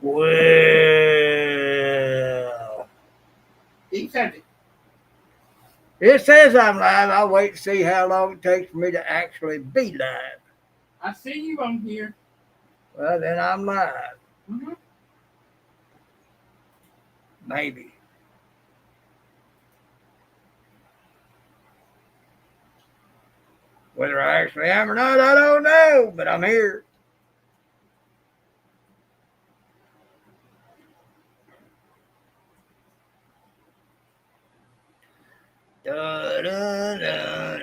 Well, He said it. it says I'm live. I'll wait to see how long it takes for me to actually be live. I see you on here. Well, then I'm live. Mm-hmm. Maybe. Whether I actually am or not, I don't know, but I'm here. Da, da, da,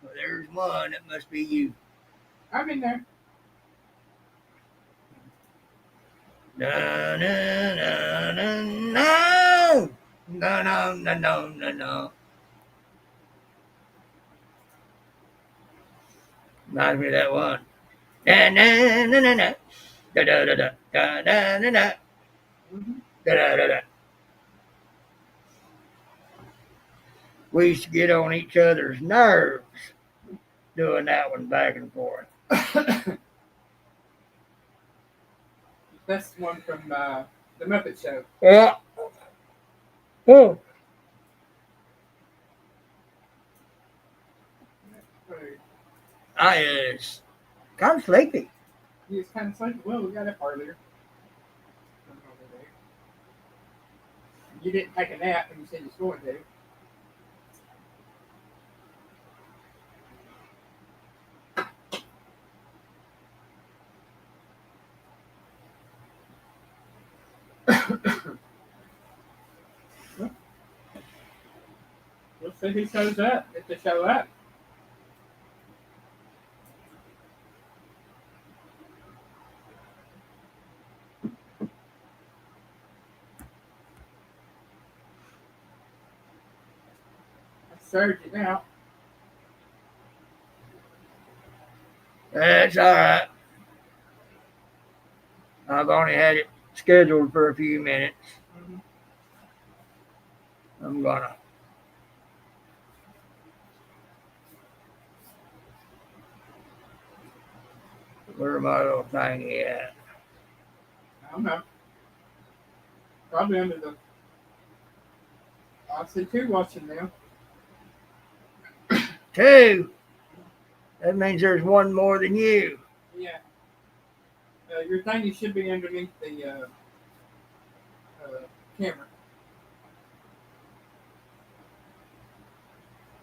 Well, there's one. It must be you. I'm in there. No, no, no, no, no. No, no, no, no, no, no. Reminds me of that one. Na, na, na, na, na. Da, da, da, da, da, da, da, da. Mm-hmm. Da, da, da, da. We used to get on each other's nerves doing that one back and forth. That's one from the Muppet Show. Yeah. Oh. I is kind of sleepy. He was kind of like, well, we got up earlier. You didn't take a nap and you said you was going to. We'll see who shows up if they show up. I served it out. That's all right. I've only had it scheduled for a few minutes. Mm-hmm. I'm gonna. Where my little thingy at? I don't know. Probably under the. I see two watching now. Two. That means there's one more than you. Yeah. Your thing should be underneath the camera.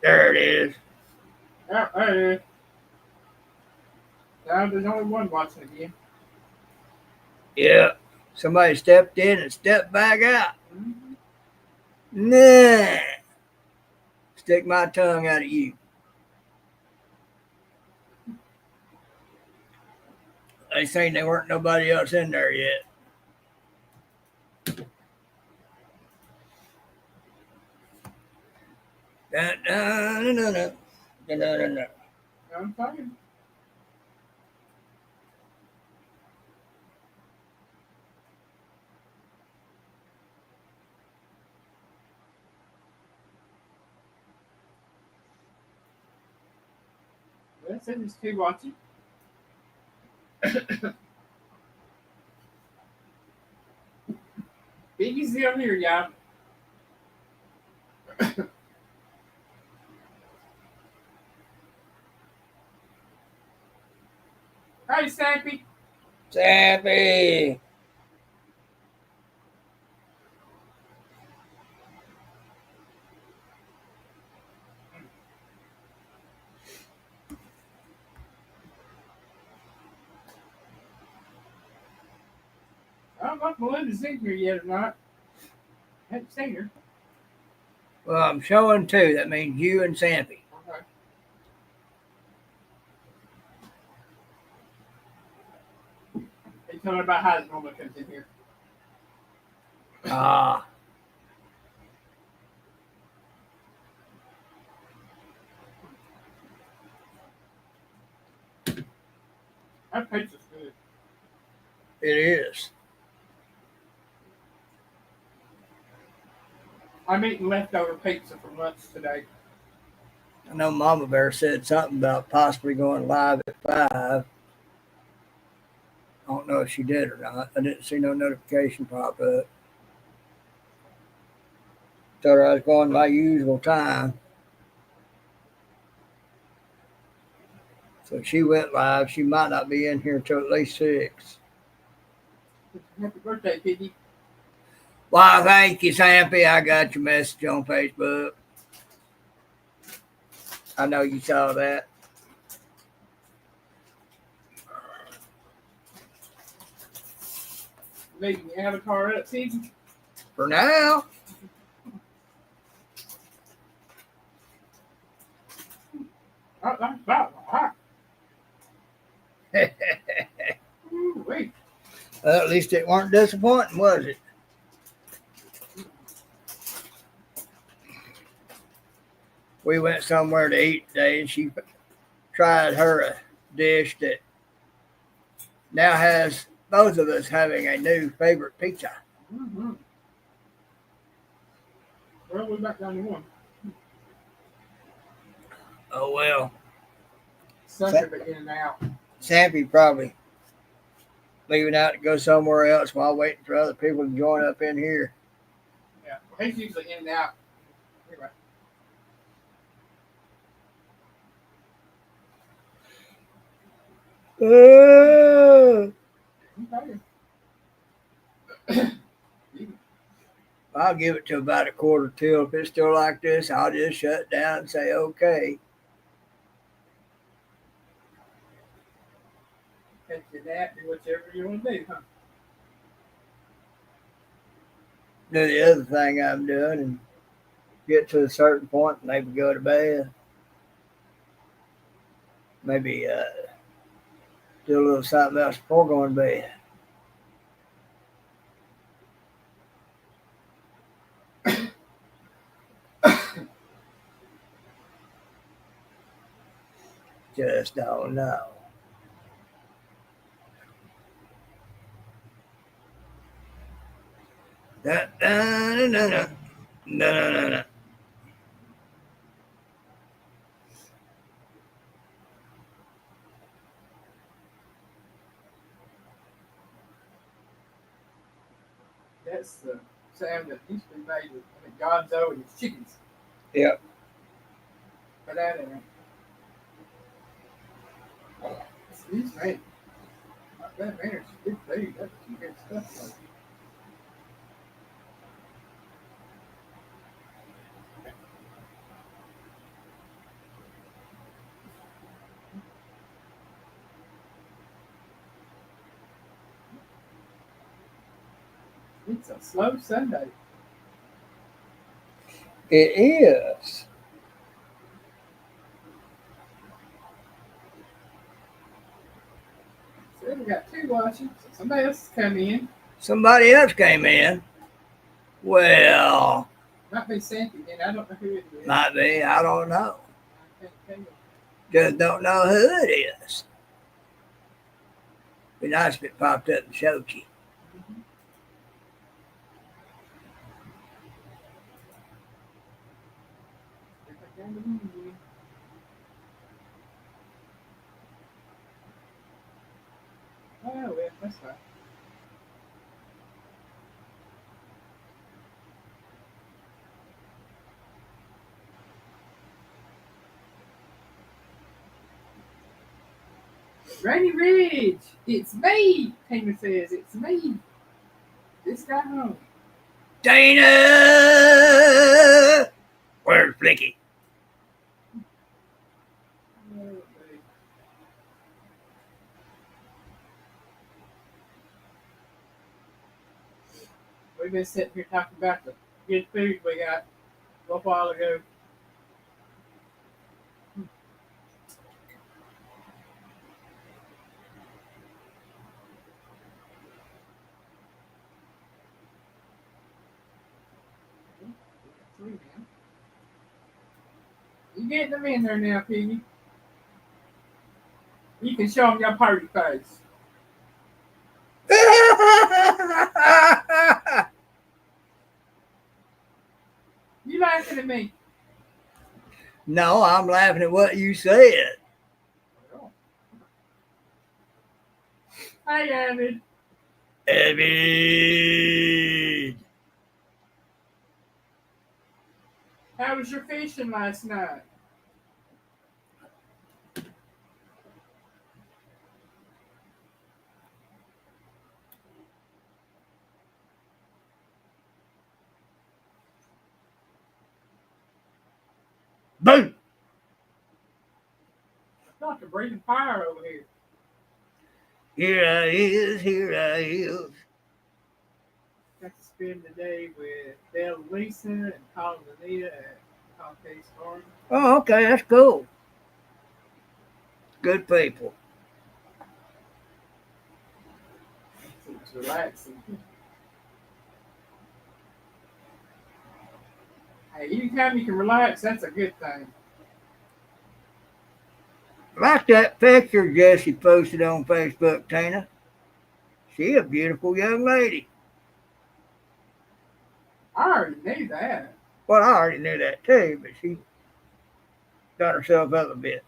There it is. Oh, there it is. Now there's only one watching again. Yeah. Somebody stepped in and stepped back out. Mm-hmm. Nah. Stick my tongue out of you. They saying there weren't nobody else in there yet. Da, da, da, da, da. Da, da, da, da. I'm talking. That's it. There's two watching. Piggy's still here, y'all. Hey, Sappy. Sappy. I don't know if Melinda's in here yet or not. I haven't seen her. Well, I'm showing two. That means you and Sappy. Okay. They told her about how his mama comes in here. Ah. That pizza's good. It is. I'm eating leftover pizza from lunch today. I know Mama Bear said something about possibly going live at 5. I don't know if she did or not. I didn't see no notification pop up. Thought I was going my usual time. So she went live. She might not be in here till at least 6. Happy birthday, Piggy. Why, thank you, Sampy. I got your message on Facebook. I know you saw that. Making your avatar up, Piggy. For now. Wait. Well, at least it weren't disappointing, was it? We went somewhere to eat today, and she tried her a dish that now has both of us having a new favorite pizza. Mm-hmm. Well, we're back down to one. Oh well. Sucker, but in and out. Sampy probably leaving out to go somewhere else while waiting for other people to join up in here. Yeah, well, he's usually in and out. Uh, Anyway. I'll give it to about a quarter till. If it's still like this, I'll just shut down and say okay. Take your nap, do whatever you want to do, huh? Do the other thing I'm doing and get to a certain point and maybe go to bed. Maybe do a little something else before going to bed. Just don't know. Da, da, da, da, da, da, da. That's the sound that used to be made with Gonzo and his chickens. Yep. But that ain't. Excuse me. Not bad manners. Good food. That's some good stuff. It's a slow Sunday. It is. So we got two watching. So somebody else has come in. Somebody else came in. Well, Might be Sandy again. I don't know who it is. might be. I don't know. I can't tell you. Just don't know who it is. Be nice if it popped up and showed you. Oh, yeah, that's right. Rainy Ridge, it's me. Tina says, it's me. This guy home. Dana! Where's Flicky? We've been sitting here talking about the good food we got a little while ago. You getting them in there now, Piggy? You can show them your party face. You laughing at me? No, I'm laughing at what you said. Hi, Avid. Avid. How was your fishing last night? Boom. It's like a breathing fire over here. Here I is. Got to spend the day with Belle Lisa and Colin Anita at Concave Farm. Oh, okay, that's cool. Good people. It was relaxing. Hey, anytime you can relax, that's a good thing. Like that picture Jesse posted on Facebook, Tina. She a beautiful young lady. I already knew that. Well, I already knew that too, but she got herself up a bit.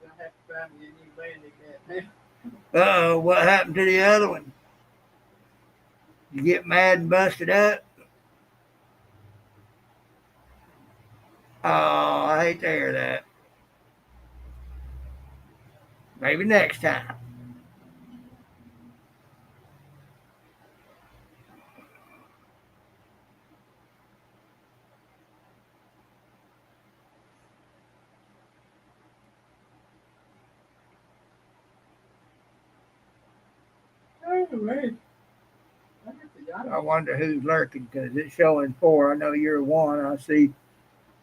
You'll have to find me a new landing net now. Uh-oh, what happened to the other one? You get mad and busted up? Oh, I hate to hear that. Maybe next time. Anyway, I wonder who's lurking because it's showing 4. I know you're 1. I see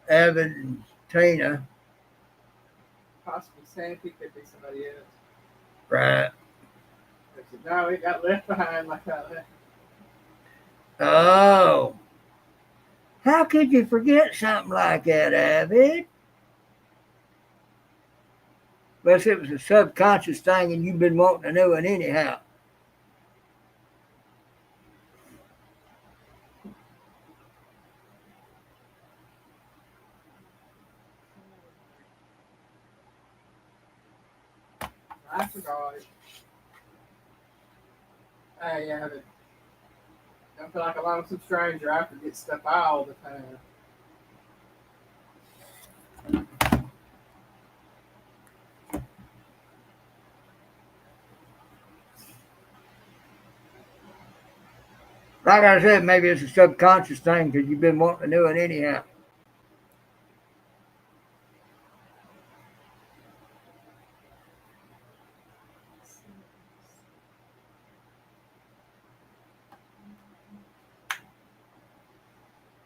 Evan and Tina. possibly Sandy could be somebody else. Right. But no, it got left behind like that. Oh. How could you forget something like that, Avid? Unless it was a subconscious thing and you've been wanting to know it anyhow. I forgot it. Hey, yeah, but I feel like a lonesome stranger. I forget stuff all the time. Like I said, maybe it's a subconscious thing because you've been wanting to know it anyhow.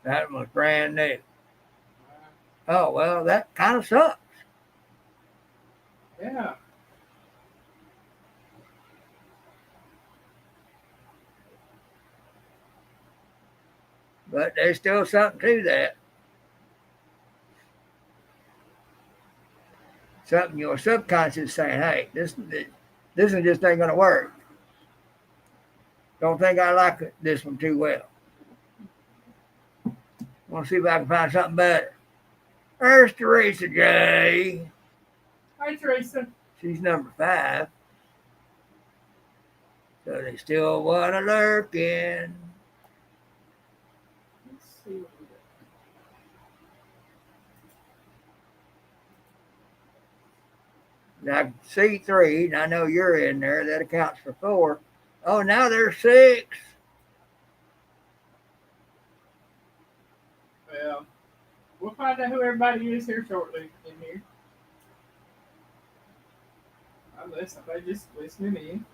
That was brand new. Oh, well, that kind of sucks. Yeah. But there's still something to that. Something your subconscious is saying, hey, this one just ain't going to work. Don't think I like this one too well. Want to see if I can find something better. There's Teresa J. Hi, Teresa. She's number 5. So they still want to lurking. Let's see what we Now, I see 3, and I know you're in there. That accounts for 4. Oh, now there's 6. got. Well, we'll find out who everybody is here shortly in here. Unless somebody just listening in,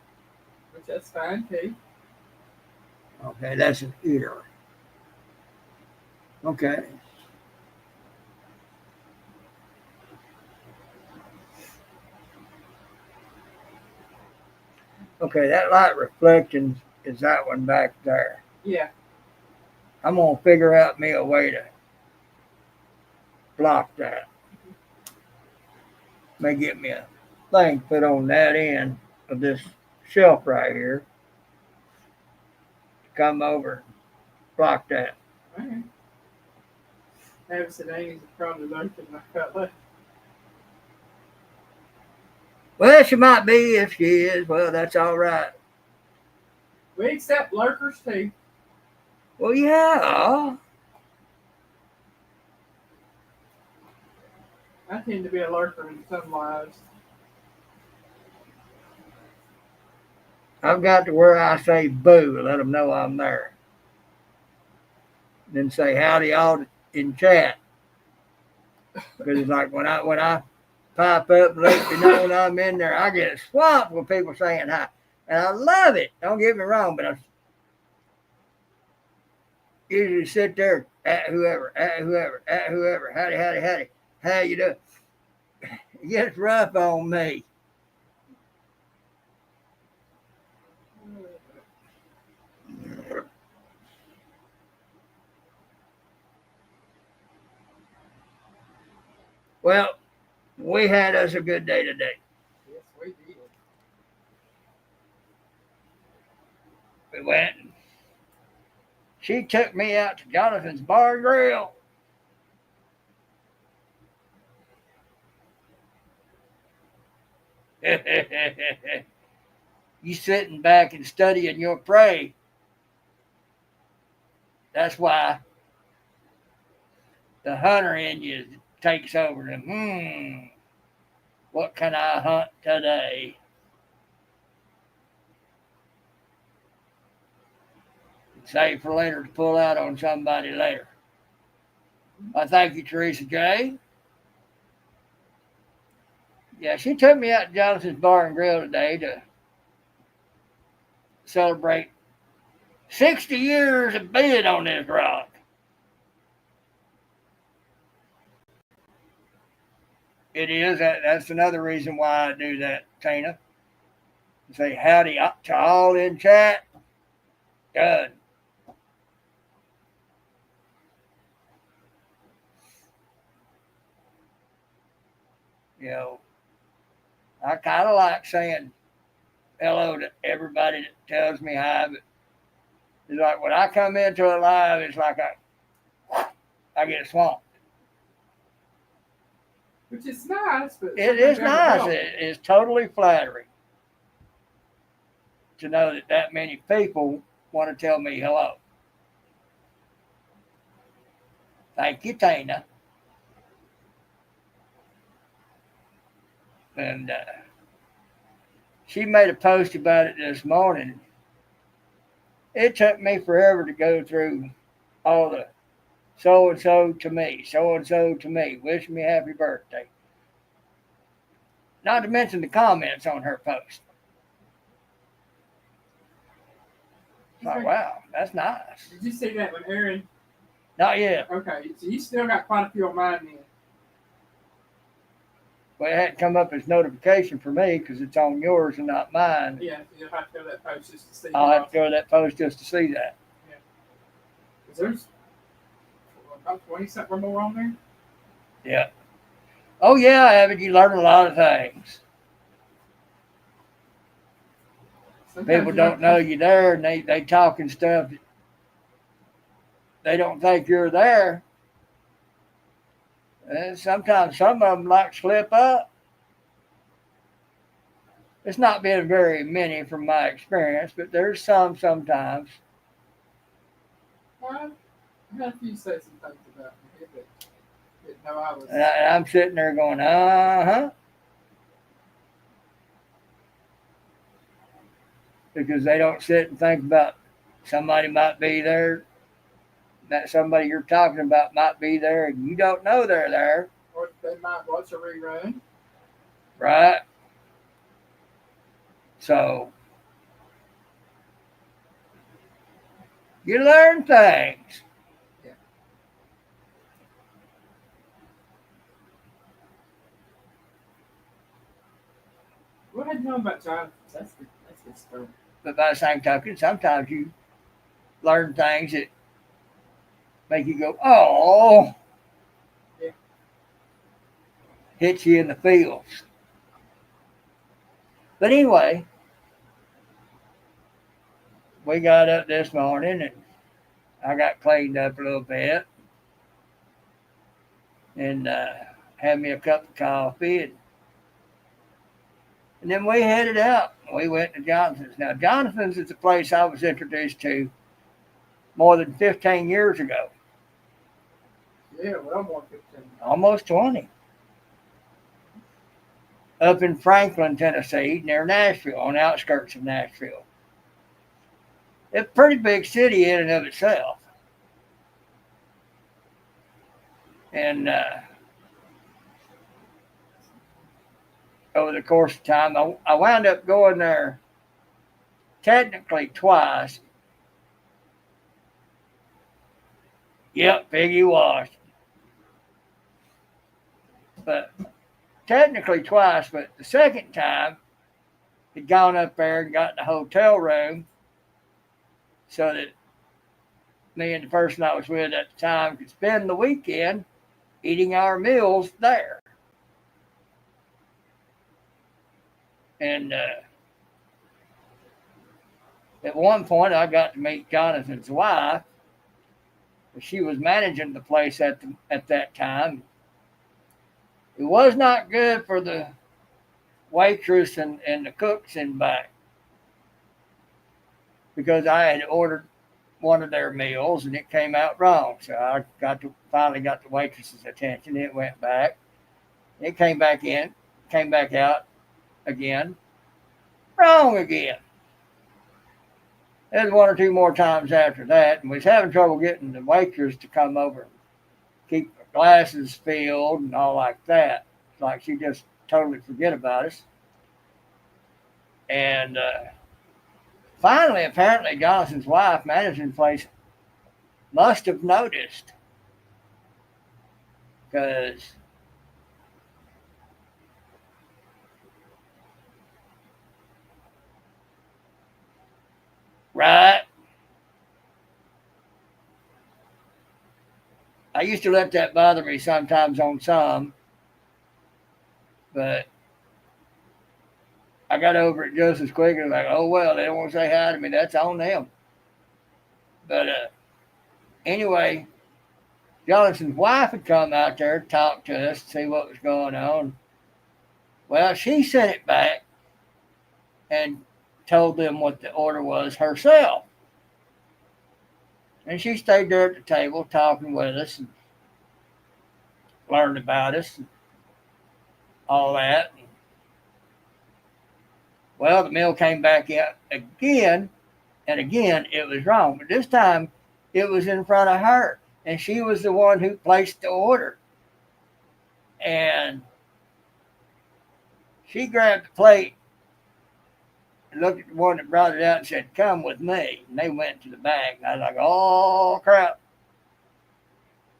which that's fine too. Okay, that's an ear. Okay. Okay, that light reflection is that one back there. Yeah. I'm going to figure out me a way to block that. May get me a thing put on that end of this shelf right here. Come over, block that. Okay. Abyssinians are probably lurking like that left. Well, she might be. If she is, well, that's all right. We accept lurkers too. Well, yeah. I tend to be a lurker in some lives. I've got to where I say boo, let them know I'm there. Then say howdy all in chat. Because it's like when I pipe up and let me know I'm in there, I get swamped with people saying hi. And I love it. Don't get me wrong, but I usually sit there at whoever, howdy. How you doing? It gets rough on me. Well, we had us a good day today. Yes, we did. We went. She took me out to Jonathan's Bar and Grill. You sitting back and studying your prey. That's why the hunter in you takes over. And what can I hunt today? Save for later to pull out on somebody later. I thank you, Teresa J. Yeah, she took me out to Jonathan's Bar and Grill today to celebrate 60 years of being on this rock. It is. That's another reason why I do that, Tina. Say howdy to all in chat. Good. You know, I kind of like saying hello to everybody that tells me hi, but it's like when I come into a live, it's like I get swamped. Which is nice, but it is nice. It's totally flattering to know that many people want to tell me hello. Thank you, Tina. And she made a post about it this morning. It took me forever to go through all the so and so to me, wish me happy birthday. Not to mention the comments on her post. It's like, wow, that's nice. Did you see that when Aaron? Not yet. Okay, so you still got quite a few on mine then. Well, it hadn't come up as notification for me because it's on yours and not mine. Yeah, you'll have to go to that post just to see. I'll have to go to that post just to see that. Yeah. Is there's about 20 something more on there? Yeah. Oh, yeah, haven't you learned a lot of things? Sometimes people don't know you're there and they talking stuff. They don't think you're there. And sometimes some of them like slip up. It's not been very many from my experience, but there's some sometimes. Well, I had a few say some things about me, but didn't know I was. And I'm sitting there going, uh-huh. Because they don't sit and think about somebody might be there, that somebody you're talking about might be there, and you don't know they're there. Or they might watch a rerun. Right? So, you learn things. Yeah. What did I know about Jonathan? That's good stuff. But by the same token, sometimes you learn things that make you go, oh. Yeah. Hits you in the feels. But anyway, we got up this morning and I got cleaned up a little bit. and had me a cup of coffee, and then we headed out. We went to Johnson's. Now, Johnson's is a place I was introduced to more than 15 years ago. Yeah, well, more 15. Almost 20. Up in Franklin, Tennessee, near Nashville, on the outskirts of Nashville. It's a pretty big city in and of itself. And over the course of time, I wound up going there technically twice. Yep, Piggy washed. But technically twice, but the second time, had gone up there and got in a hotel room so that me and the person I was with at the time could spend the weekend eating our meals there. And at one point, I got to meet Jonathan's wife. She was managing the place at that time. It was not good for the waitress and the cooks in back because I had ordered one of their meals and it came out wrong. So I finally got the waitress's attention. It went back. It came back in, came back out again, wrong again. There's one or two more times after that, and we was having trouble getting the waitress to come over and keep the glasses filled and all like that. It's like she just totally forget about us. And finally, apparently, Johnson's wife, managing the place, must have noticed because right. I used to let that bother me sometimes on some, but I got over it just as quick as like, oh well, they don't want to say hi to me. That's on them. But anyway, Jonathan's wife had come out there, talk to us, see what was going on. Well, she sent it back and told them what the order was herself. And she stayed there at the table talking with us and learned about us and all that. Well, the meal came back out again, and again it was wrong. But this time it was in front of her, and she was the one who placed the order. And she grabbed the plate and looked at the one that brought it out and said, "Come with me." And they went to the back. And I was like, oh, crap.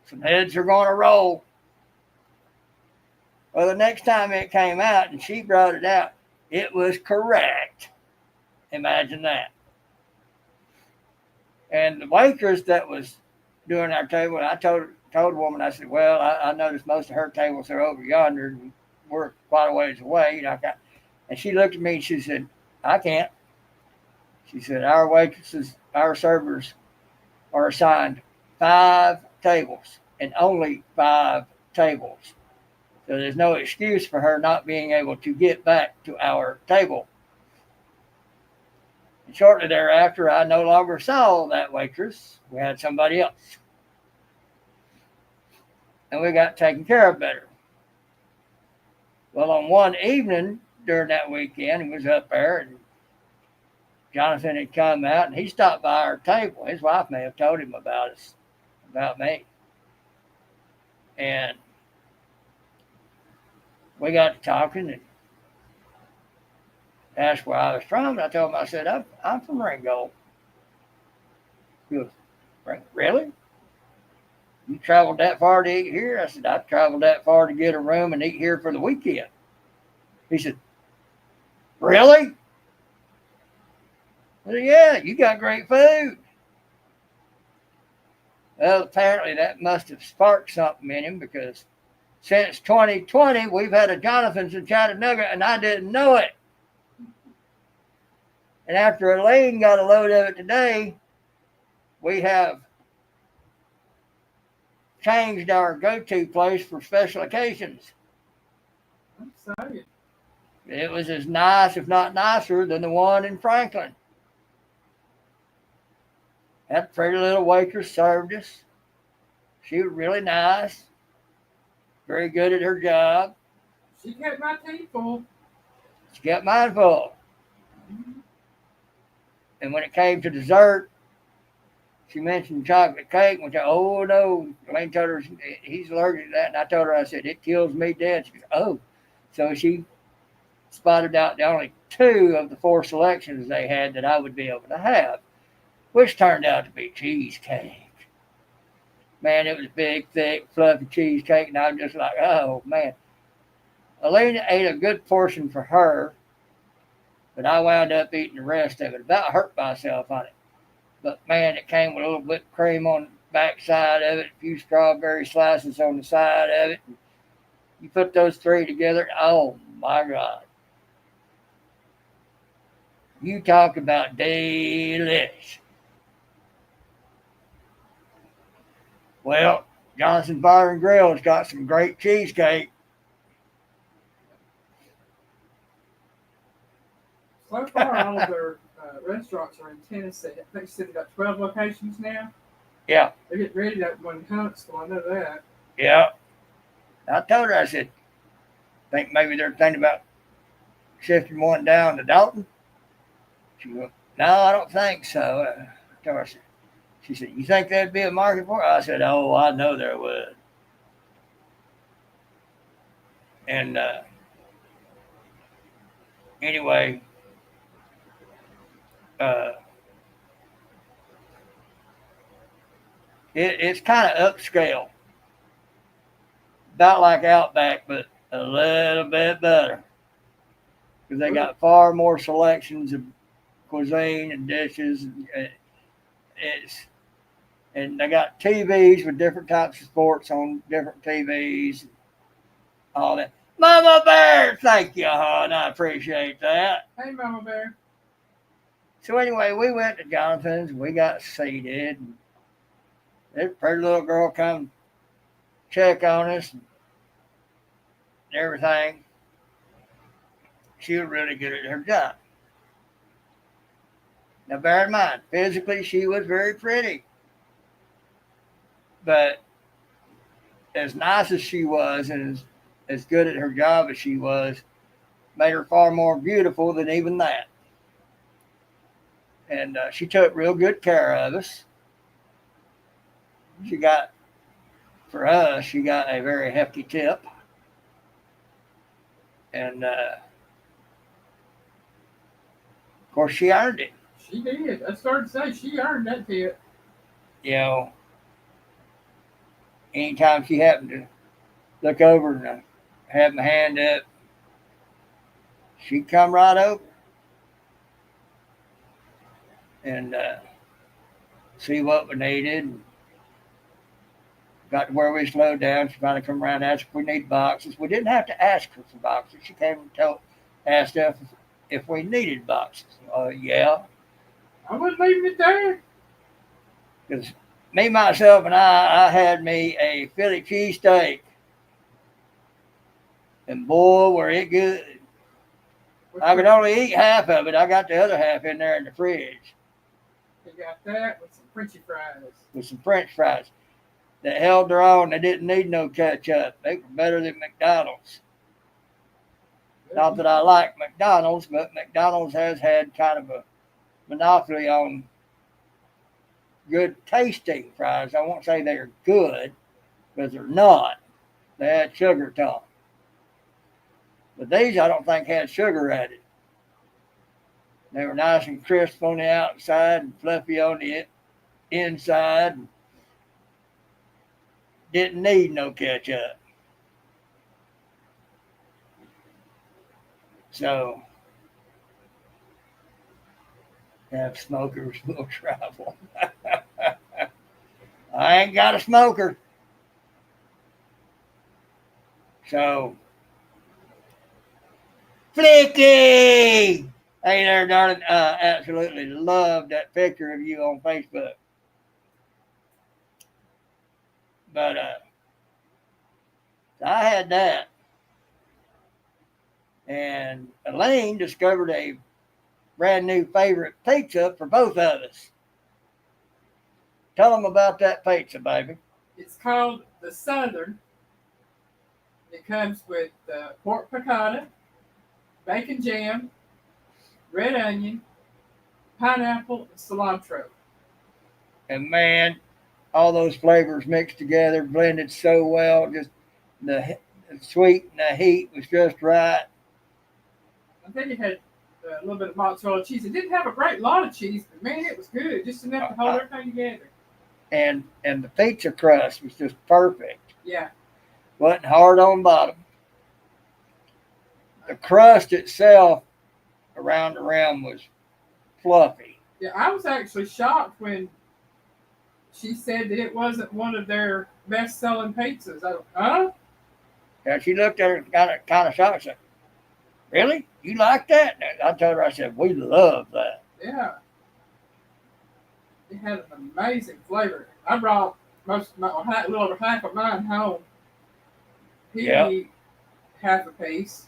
Some heads are going to roll. Well, the next time it came out and she brought it out, it was correct. Imagine that. And the waitress that was doing our table, I told the woman, I said, well, I noticed most of her tables are over yonder and we're quite a ways away. You know, and she looked at me and she said, I can't. She said, our waitresses, our servers are assigned 5 tables and only 5 tables. So there's no excuse for her not being able to get back to our table. And shortly thereafter, I no longer saw that waitress. We had somebody else. And we got taken care of better. Well, on one evening during that weekend, he was up there and Jonathan had come out and he stopped by our table. His wife may have told him about us, about me. And we got to talking and asked where I was from. And I told him, I said, I'm from Ringgold. He goes, really? You traveled that far to eat here? I said, I traveled that far to get a room and eat here for the weekend. He said, really? I said, yeah, you got great food. Well, apparently that must have sparked something in him because since 2020, we've had a Jonathan's in Chattanooga and I didn't know it. And after Elaine got a load of it today, we have changed our go-to place for special occasions. I'm saying. It was as nice, if not nicer, than the one in Franklin. That pretty little waitress served us. She was really nice, very good at her job. She kept my teeth full. She kept mine full. Mm-hmm. And when it came to dessert, she mentioned chocolate cake, which oh no, Lane told her he's allergic to that. And I told her, I said, it kills me dead. She goes, oh. So she spotted out the only 2 of the 4 selections they had that I would be able to have, which turned out to be cheesecake. Man, it was big, thick, fluffy cheesecake, and I was just like, oh man. Alina ate a good portion for her, but I wound up eating the rest of it. About hurt myself on it. But man, it came with a little whipped cream on the back side of it, a few strawberry slices on the side of it. You put those 3 together, oh my God. You talk about delish. Well, Johnson Bar and Grill has got some great cheesecake. So far, all of their restaurants are in Tennessee. I think she said they got 12 locations now. Yeah. They're getting ready to open one in Huntsville. I know that. Yeah. I told her, I said, think maybe they're thinking about shifting one down to Dalton. She goes, no, I don't think so. I told her, she said, you think there'd be a market for it? I said, oh, I know there would. And anyway, it's kind of upscale. About like Outback, but a little bit better. Because they got far more selections of cuisine and dishes. And they got TVs with different types of sports on different TVs. All that. Mama Bear, thank you, hon. I appreciate that. Hey, Mama Bear. So anyway, we went to Jonathan's. We got seated. And this pretty little girl come check on us and everything. She was really good at her job. Now, bear in mind, physically, she was very pretty. But as nice as she was and as good at her job as she was, made her far more beautiful than even that. And she took real good care of us. She got a very hefty tip. And, of course, she earned it. She did. I started to say she earned that tip. You know, anytime she happened to look over and have my hand up, she'd come right over and see what we needed. And got to where we slowed down. She finally come around and asked if we need boxes. We didn't have to ask her for boxes. She came and asked us if we needed boxes. Yeah. I wasn't leaving it there. Because me, myself, and I had me a Philly cheesesteak. And boy, were it good. I could only eat half of it. I got the other half in there in the fridge. You got that with some Frenchy fries. With some French fries that held their own. They didn't need no ketchup. They were better than McDonald's. Not that I like McDonald's, but McDonald's has had kind of a monopoly on good tasting fries. I won't say they're good, because they're not. They had sugar to them. But these I don't think had sugar added. They were nice and crisp on the outside and fluffy on the inside. Didn't need no ketchup. So, have smokers will travel. I ain't got a smoker. So, Flicky! Hey there, darling. Absolutely love that picture of you on Facebook. But I had that. And Elaine discovered a brand new favorite pizza for both of us. Tell them about that pizza, baby. It's called the Southern. It comes with pork piccata, bacon jam, red onion, pineapple, and cilantro. And man, all those flavors mixed together, blended so well. Just the sweet and the heat was just right. I think it had a little bit of mozzarella cheese. It didn't have a great lot of cheese, but man, it was good. Just enough to hold everything together. And the pizza crust was just perfect. Yeah. Wasn't hard on bottom. The crust itself around the rim was fluffy. Yeah, I was actually shocked when she said that it wasn't one of their best-selling pizzas. I don't, huh? Yeah, she looked at her kind of shocked. Said, "Really? You like that?" And I told her, I said, "We love that." Yeah. It had an amazing flavor. I brought a little over half of mine home. He ate half a piece.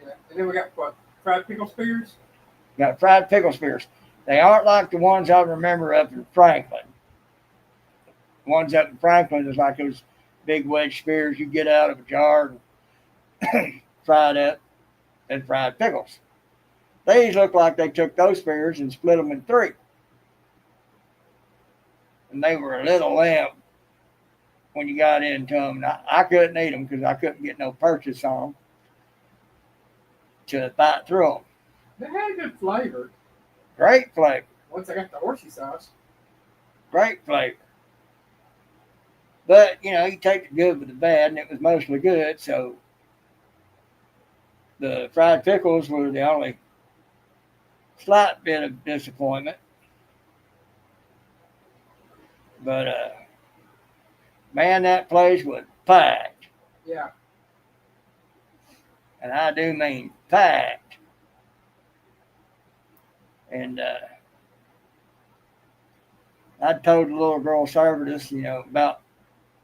Yeah. And then we got what? Fried pickle spears? Got fried pickle spears. They aren't like the ones I remember up in Franklin. The ones up in Franklin is like those big wedge spears you get out of a jar and fried up and fried pickles. These look like they took those spears and split them in three. And they were a little limp when you got into them. I couldn't eat them because I couldn't get no purchase on them to bite through them. They had a good flavor. Great flavor. Once I got the horsey sauce. Great flavor. But, you take the good with the bad, and it was mostly good, so the fried pickles were the only slight bit of disappointment. But, man, that place was packed. Yeah. And I do mean packed. And I told the little girl service, about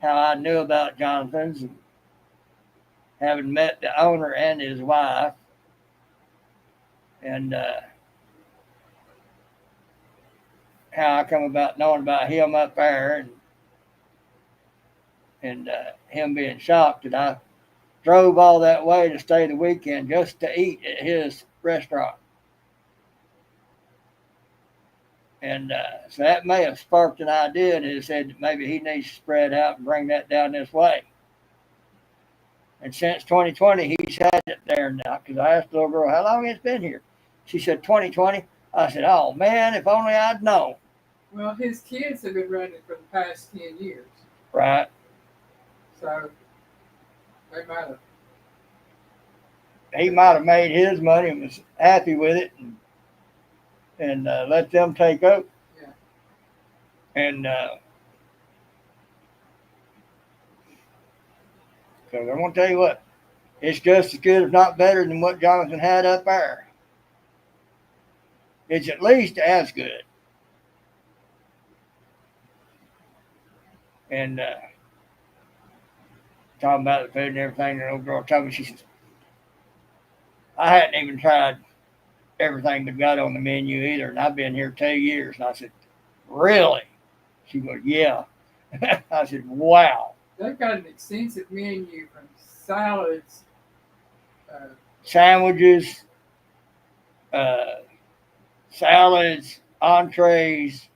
how I knew about Jonathan's and having met the owner and his wife. And how I come about knowing about him up there and him being shocked that I drove all that way to stay the weekend just to eat at his restaurant. And so that may have sparked an idea, and he said that maybe he needs to spread out and bring that down this way. And since 2020, he's had it there now, because I asked the little girl how long it's been here. She said 2020. I said, oh, man, if only I'd known. Well, his kids have been running for the past 10 years. Right. So they might have. He might have made his money and was happy with it and let them take over. Yeah. And because I'm going to tell you what, it's just as good, if not better, than what Jonathan had up there. It's at least as good. And talking about the food and everything, the little girl told me, she says, I hadn't even tried everything they've got on the menu either, and I've been here 2 years. And I said, really? She goes, yeah. I said, wow. They've got an extensive menu from salads, sandwiches, salads, entrees,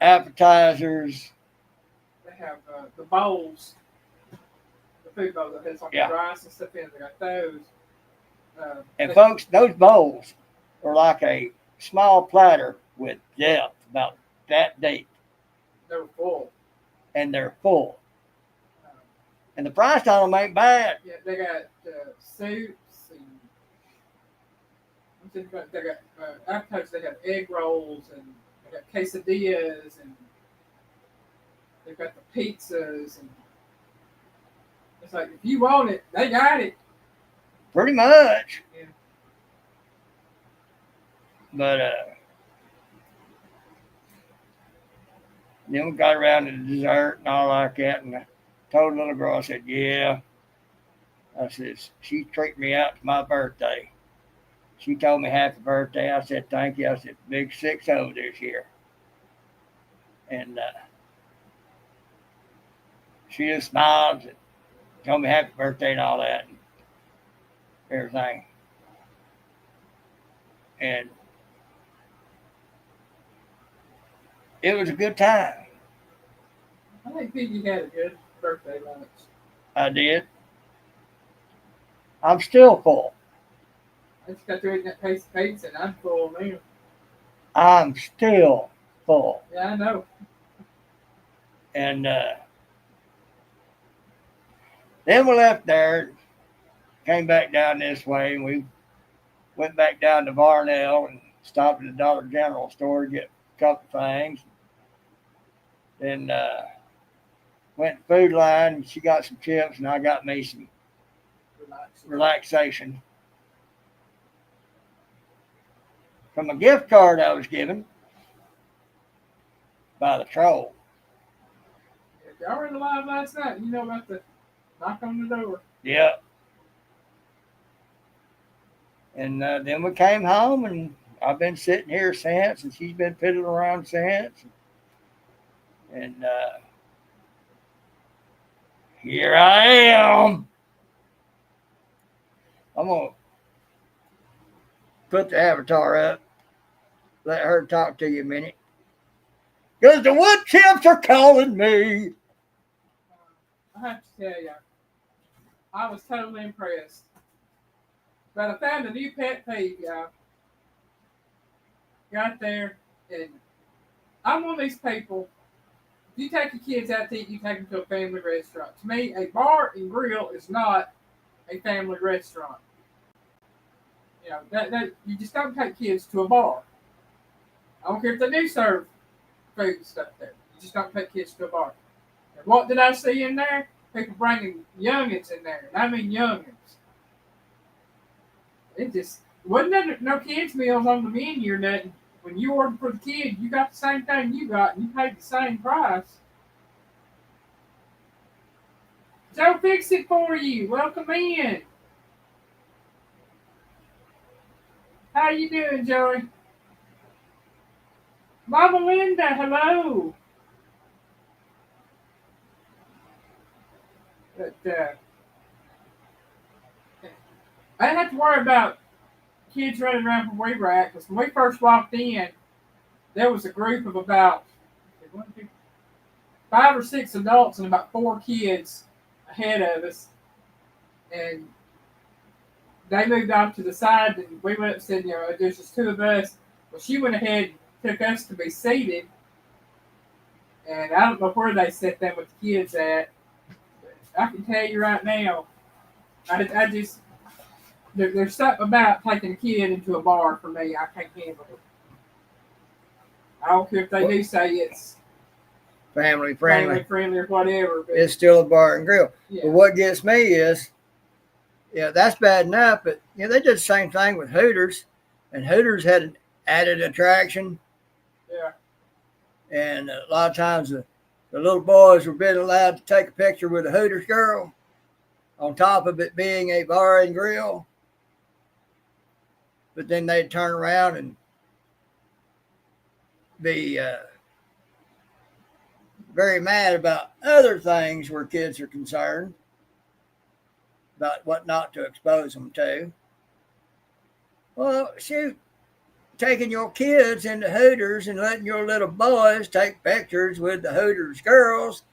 appetizers. They have the bowls, the food bowls that has the rice and stuff in it. They got those. And folks, those bowls are like a small platter with depth about that deep. They're full. And they're full. And the price on them ain't bad. Yeah, they got soups and they got appetizers. They got egg rolls and they got quesadillas and they've got the pizzas and it's like if you want it, they got it. Pretty much. Yeah. But Then we got around to the dessert and all like that. And I told the little girl, I said, yeah. I says, she treated me out to my birthday. She told me happy birthday. I said, thank you. I said, big 6-0 this year. And she just smiled and told me happy birthday and all that and everything. And it was a good time. I think Piggy had a good birthday lunch. I did. I'm still full. I just got through eating that piece of pizza and I'm full now. I'm still full. Yeah, I know. And then we left there, came back down this way, and we went back down to Varnell and stopped at the Dollar General store to get a couple things. Then went to Food Line, and she got some chips, and I got me some relaxation from a gift card I was given by the troll. If y'all were in the live last night, you know about the knock on the door. Yep. And then we came home, and I've been sitting here since, and she's been fiddling around since. And here I am. I'm going to put the avatar up, let her talk to you a minute. Because the wood chips are calling me. I have to tell you, I was totally impressed. But I found a new pet peeve, y'all. Got there, and I'm one of these people. If you take your kids out to eat, you take them to a family restaurant. To me, a bar and grill is not a family restaurant. You know, that you just don't take kids to a bar. I don't care if they do serve food and stuff there. You just don't take kids to a bar. And what did I see in there? People bringing youngins in there, and I mean youngins. It just wasn't there no kids meals on the menu or nothing. When you ordered for the kid, you got the same thing you got, and you paid the same price. Joe fix it for you. Welcome in. How you doing, Joey? Mama Linda, hello. But I didn't have to worry about kids running around from where we were at, because when we first walked in, there was a group of about 5 or 6 adults and about 4 kids ahead of us. And they moved off to the side, and we went up and said, you know, there's just 2 of us. Well, she went ahead and took us to be seated. And I don't know where they set them with the kids at. But I can tell you right now, I just, there's something about taking a kid into a bar for me. I can't handle it. I don't care if they do say it's Family friendly or whatever. But it's still a bar and grill. Yeah. But what gets me is, yeah, that's bad enough, but you know, they did the same thing with Hooters, and Hooters had an added attraction. Yeah. And a lot of times the little boys were being allowed to take a picture with a Hooters girl, on top of it being a bar and grill. But then they'd turn around and be very mad about other things where kids are concerned, about what not to expose them to. Well, shoot, taking your kids into Hooters and letting your little boys take pictures with the Hooters girls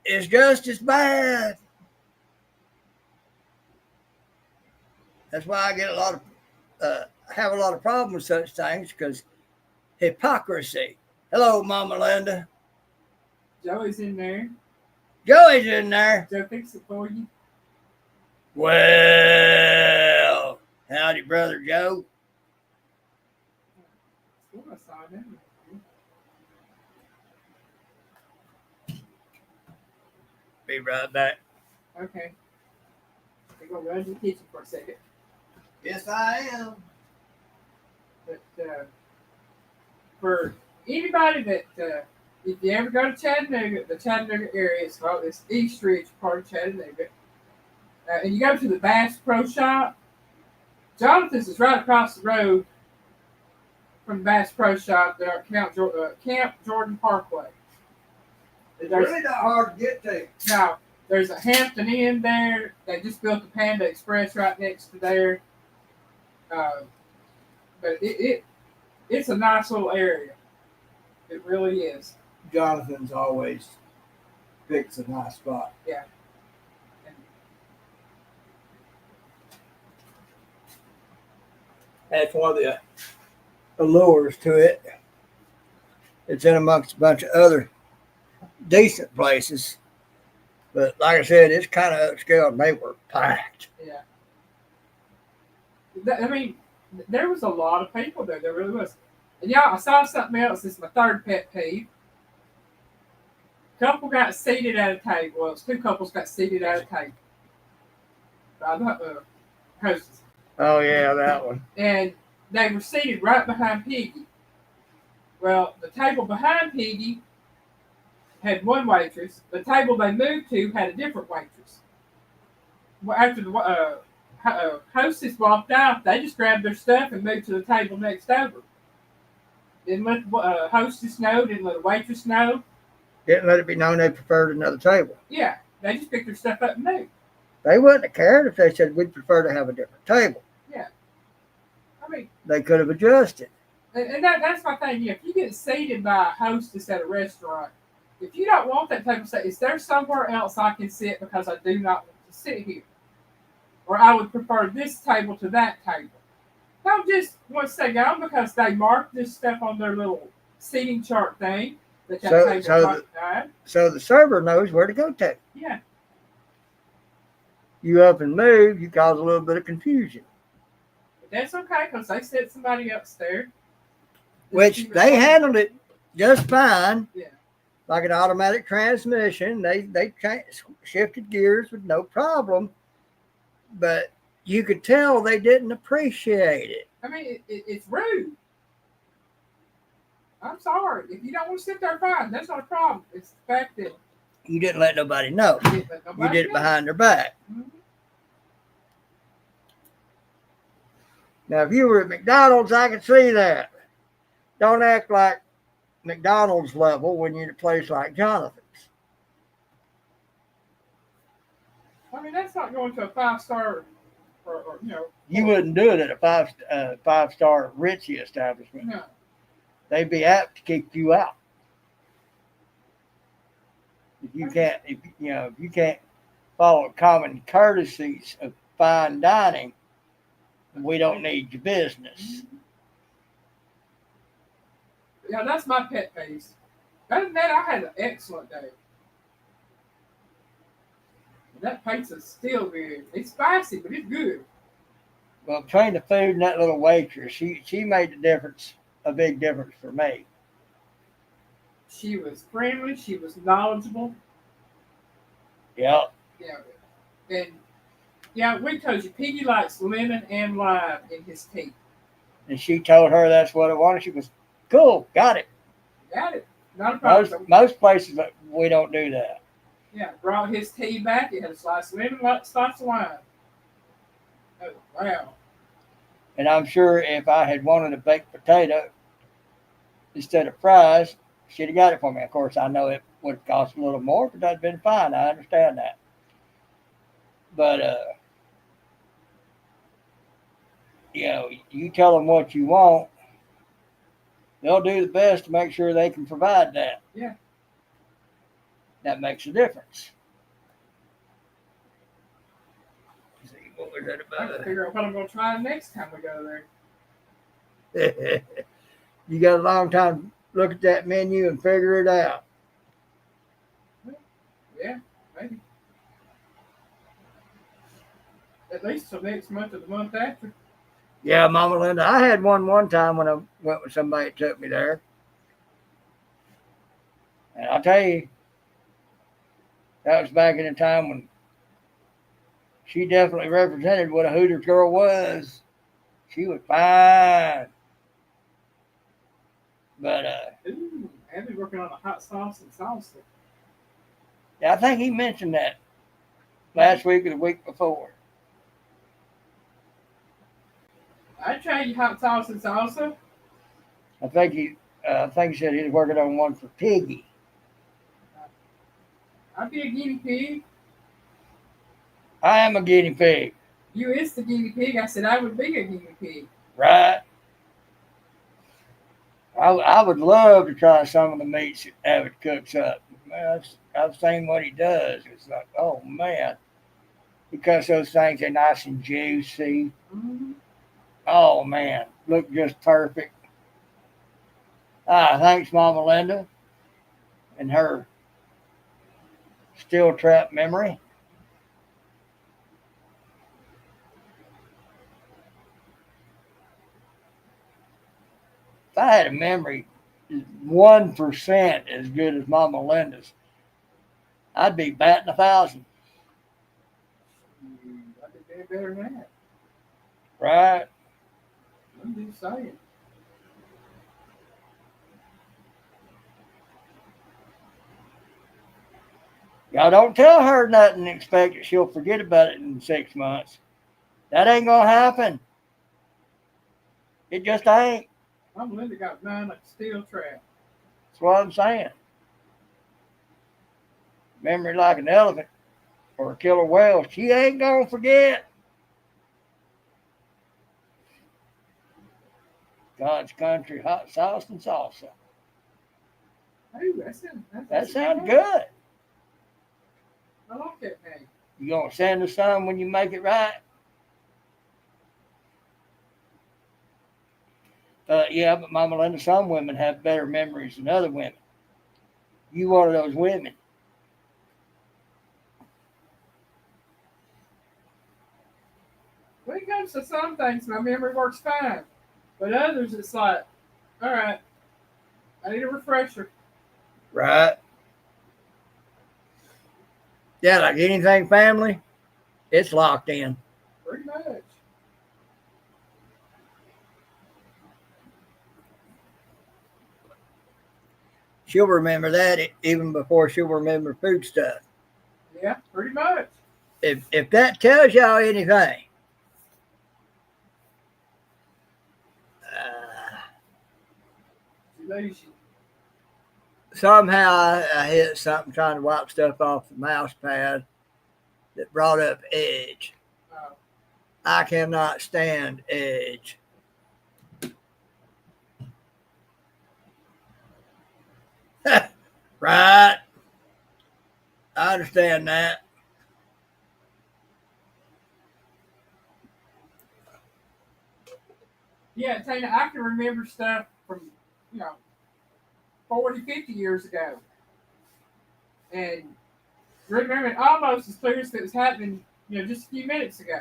is just as bad. That's why I get a lot of have a lot of problems with such things, because hypocrisy. Hello, Mama Linda. Joey's in there. Joey's in there. Joe fix it for you. Well, howdy, Brother Joe. I saw him. Be right back. Okay. We're going to run to the kitchen for a second. Yes, I am. But for anybody that if you ever go to Chattanooga, the Chattanooga area, it's called this East Ridge part of Chattanooga, and you go to the Bass Pro Shop. Jonathan's is right across the road from the Bass Pro Shop there at Camp Jordan Parkway. It's really not hard to get to. Now, there's a Hampton Inn there. They just built the Panda Express right next to there. But it's a nice little area. It really is. Jonathan's always picks a nice spot. Yeah. That's one of the allures to it. It's in amongst a bunch of other decent places. But like I said, it's kind of upscale and they were packed. Yeah. I mean, there was a lot of people there. There really was. And y'all, I saw something else. This is my third pet peeve. Couple got seated at a table. Well, it was two couples got seated at a table. By the hostess. Oh, yeah, that one. And they were seated right behind Piggy. Well, the table behind Piggy had one waitress. The table they moved to had a different waitress. Well, after the hostess walked out, they just grabbed their stuff and moved to the table next over. Didn't let the hostess know, didn't let the waitress know. Didn't let it be known they preferred another table. Yeah, they just picked their stuff up and moved. They wouldn't have cared if they said we'd prefer to have a different table. Yeah. I mean, they could have adjusted. And that's my thing. Yeah, if you get seated by a hostess at a restaurant, if you don't want that table, say, is there somewhere else I can sit because I do not want to sit here? Or I would prefer this table to that table. Don't just once they go because they marked this stuff on their little seating chart thing. So the server knows where to go to. Yeah. You up and move, you cause a little bit of confusion. But that's okay because they set somebody else there. Which they handled it just fine. Yeah. Like an automatic transmission. They shifted gears with no problem. But you could tell they didn't appreciate it. I mean, it's rude. I'm sorry. If you don't want to sit there, fine. That's not a problem. It's the fact that you didn't let nobody know. You did it behind their back. Mm-hmm. Now, if you were at McDonald's, I could see that. Don't act like McDonald's level when you're at a place like Jonathan's. I mean, that's not going to a 5-star, or you know. You wouldn't do it at a five-star Ritzy establishment. No. They'd be apt to kick you out. If you can't follow common courtesies of fine dining, we don't need your business. Yeah, that's my pet peeve. Other than that, I had an excellent day. That pizza's still good. It's spicy, but it's good. Well, between the food and that little waitress, she made the difference, a big difference for me. She was friendly. She was knowledgeable. Yep. Yeah. And yeah, we told you, Piggy likes lemon and lime in his tea. And she told her that's what it wanted. She was, cool, got it. Got it. Not a problem. Most places, we don't do that. Yeah, brought his tea back. It had a slice of lemon, a slice of lime. Oh, wow. And I'm sure if I had wanted a baked potato instead of fries, she'd have got it for me. Of course, I know it would have cost a little more, but that'd been fine. I understand that. But, you tell them what you want, they'll do the best to make sure they can provide that. Yeah. That makes a difference. See, what was that about? I have to figure out what I'm going to try next time we go there. You got a long time to look at that menu and figure it out. Yeah, maybe. At least till next month or the month after. Yeah, Mama Linda. I had one time when I went with somebody that took me there. And I'll tell you, that was back in a time when she definitely represented what a Hooters girl was. She was fine. But Ooh, be working on a hot sauce and salsa. Yeah, I think he mentioned that last week or the week before. I tried hot sauce and salsa. I think he said he was working on one for Piggy. I'd be a guinea pig. I am a guinea pig, You is the guinea pig. I said I would be a guinea pig. right? I would love to try some of the meats that Abbott cooks up. Man, I've seen what he does. It's like, oh man, he cuts those things, they're nice and juicy. Mm-hmm. Oh man, look just perfect. Thanks, Mama Linda, and her steel trap memory. If I had a memory 1% as good as Mama Linda's, I'd be batting 1,000. I think they're better than that. Right? I'm just saying. Y'all don't tell her nothing and expect that she'll forget about it in 6 months. That ain't gonna happen. It just ain't. Mama Linda got mine like a steel trap. That's what I'm saying. Memory like an elephant or a killer whale. She ain't gonna forget. God's country hot sauce and salsa. Hey, That sounds good. I like that name. You gonna send us some when you make it right? Yeah, but Mama Linda, some women have better memories than other women. You one of those women. When it comes to some things, my memory works fine. But others, it's like, all right, I need a refresher. Right. Yeah, like anything family, it's locked in. Pretty much. She'll remember that even before she'll remember food stuff. Yeah, pretty much. If that tells y'all anything, Lazy. somehow I hit something trying to wipe stuff off the mouse pad that brought up Edge. Oh. I cannot stand Edge. Right. I understand that. Yeah, Tina, I can remember stuff from, 40, 50 years ago. And remember it almost as clear as if it was happening, just a few minutes ago.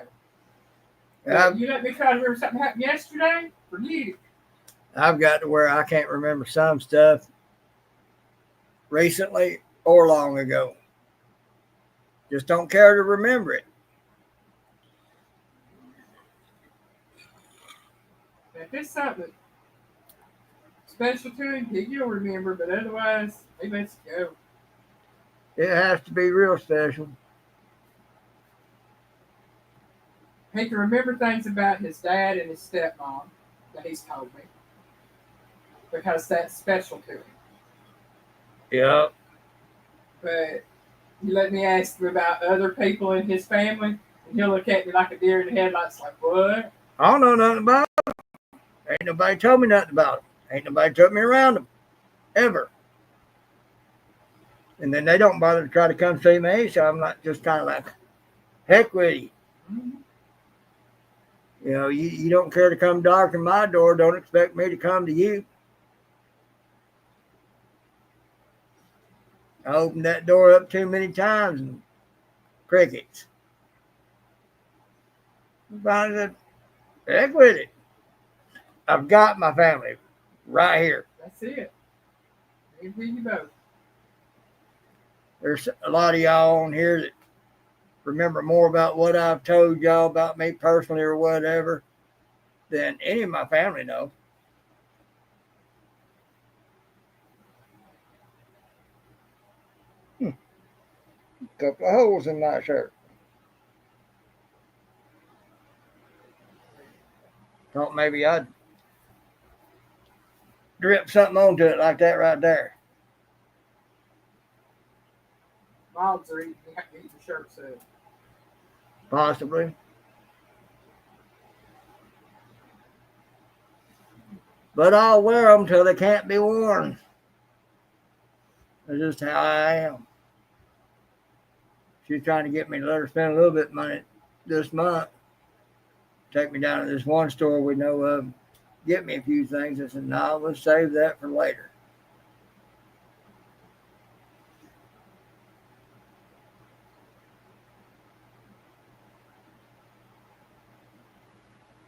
You let me try to remember something happened yesterday? Forget it. I've got to where I can't remember some stuff recently or long ago. Just don't care to remember it. If it's something special to him, you'll remember, but otherwise, he lets it go. It has to be real special. He can remember things about his dad and his stepmom that he's told me because that's special to him. Yep. But you let me ask him about other people in his family, and he'll look at me like a deer in the headlights, like, what? I don't know nothing about them. Ain't nobody told me nothing about them. Ain't nobody took me around them. Ever. And then they don't bother to try to come see me, so I'm not just kind of like, heck with you. Mm-hmm. You don't care to come darken my door, don't expect me to come to you. I opened that door up too many times and crickets. Finally said, heck with it. I've got my family right here. That's it. Maybe you both. There's a lot of y'all on here that remember more about what I've told y'all about me personally or whatever than any of my family know. couple of holes in my shirt. Thought maybe I'd drip something onto it like that right there. Moths are eating the shirts up. Possibly. But I'll wear them till they can't be worn. That's just how I am. She's trying to get me to let her spend a little bit of money this month. Take me down to this one store we know of, get me a few things. I said, no, let's save that for later.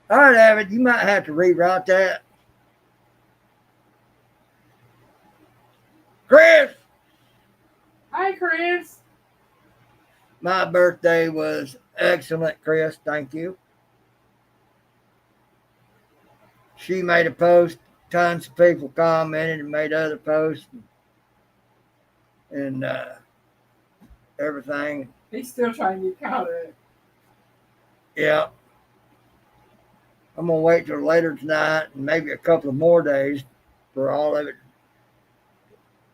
All right, Avid, you might have to rewrite that. Chris! Hi, Chris. My birthday was excellent, Chris. Thank you. She made a post. Tons of people commented and made other posts and everything. He's still trying to get caught up. Yeah. I'm going to wait till later tonight and maybe a couple of more days for all of it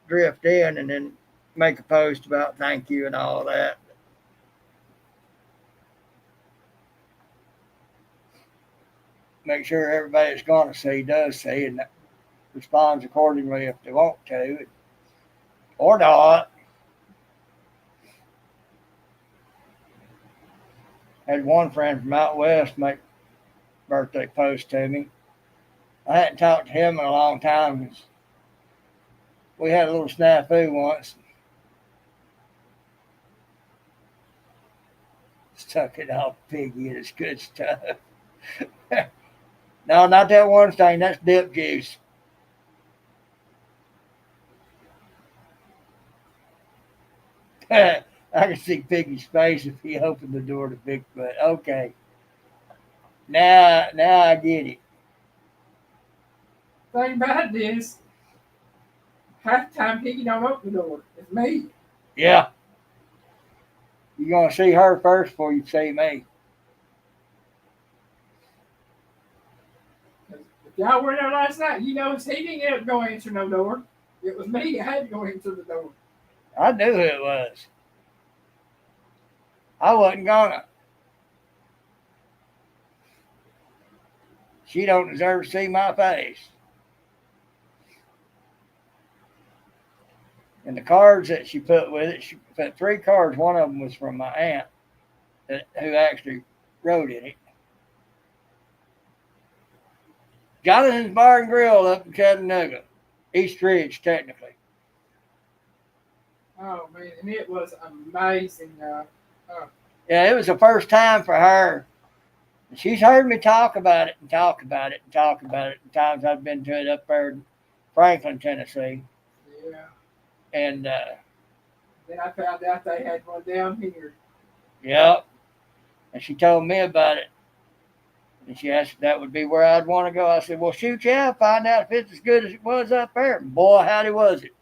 drift in and then make a post about thank you and all that. Make sure everybody that's going to see does see and responds accordingly if they want to or not. Had one friend from out west make birthday post to me. I hadn't talked to him in a long time because we had a little snafu once. Stuck it off Piggy and it's good stuff. No, not that one thing. That's dip juice. I can see Piggy's face if he opened the door to Bigfoot. Okay. Now I get it. Thing about it is, half the time Piggy don't open the door. It's me. Yeah. You're going to see her first before you see me. If y'all were there last night, you know he didn't end up going to answer no door. It was me. I had to go answer the door. I knew who it was. I wasn't gonna. She don't deserve to see my face. And the cards that she put with it, she put 3 cards. One of them was from my aunt who actually wrote in it. Jonathan's Bar and Grill up in Chattanooga. East Ridge, technically. Oh, man. And it was amazing. Yeah, it was the first time for her. She's heard me talk about it and talk about it and talk about it. The times I've been to it up there in Franklin, Tennessee. Yeah. And then I found out they had one down here. Yep. And she told me about it. And she asked if that would be where I'd want to go. I said, well, shoot, yeah, I'll find out if it's as good as it was up there. And boy, howdy was it.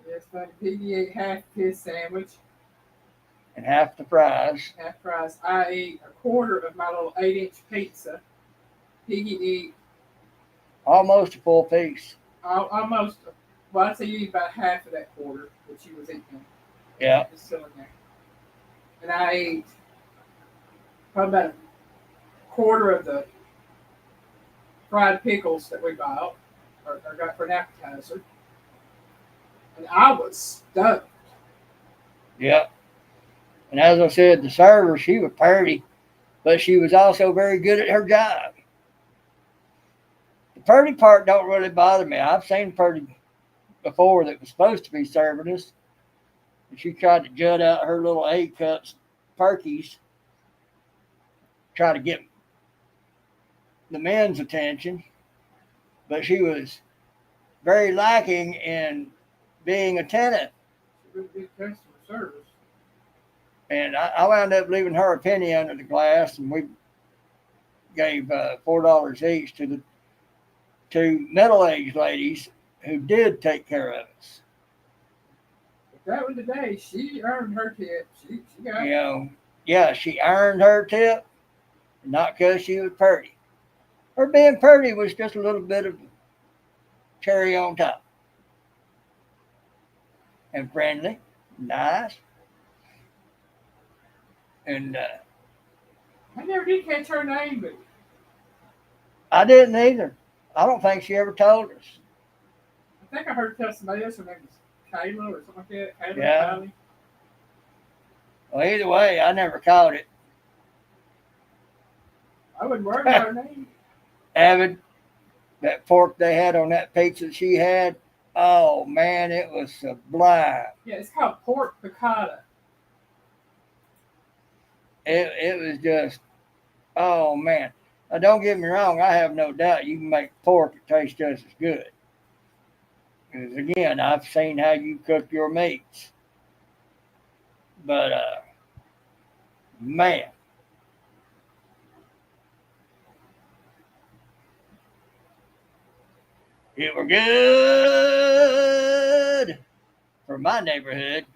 Yes, funny. Piggy ate half his sandwich. And half the fries. Half fries. I ate a quarter of my little 8-inch pizza. Piggy ate Almost a full piece. almost, well, I'd say you eat about half of that quarter that she was eating. Yeah. It's still in there. And I ate probably about a quarter of the fried pickles that we bought or got for an appetizer. And I was stuffed. Yep. And as I said, the server, she was pretty, but she was also very good at her job. The pretty part don't really bother me. I've seen pretty before that was supposed to be serving us. And she tried to jut out her little 8 cups perkies, try to get the men's attention. But she was very lacking in being attentive. Really good customer service. And I wound up leaving her a penny under the glass, and we gave $4 each to the 2 middle-aged ladies who did take care of us. If that was the day, she earned her tip. She got You it. know, yeah, she earned her tip, not because she was pretty. Her being pretty was just a little bit of cherry on top. And friendly, nice, and I never did catch her name, but I didn't either. I don't think she ever told us. I think I heard her tell somebody else her name was Kayla or something like that. Kayla, Yeah. Kylie. Well, either way, I never caught it. I wouldn't worry about her name. Avid, that pork they had on that pizza she had, oh man, it was sublime. Yeah, it's called pork piccata. It was just, oh man. Now, don't get me wrong, I have no doubt you can make pork that tastes just as good. Because again, I've seen how you cook your meats. But man, it were good for my neighborhood.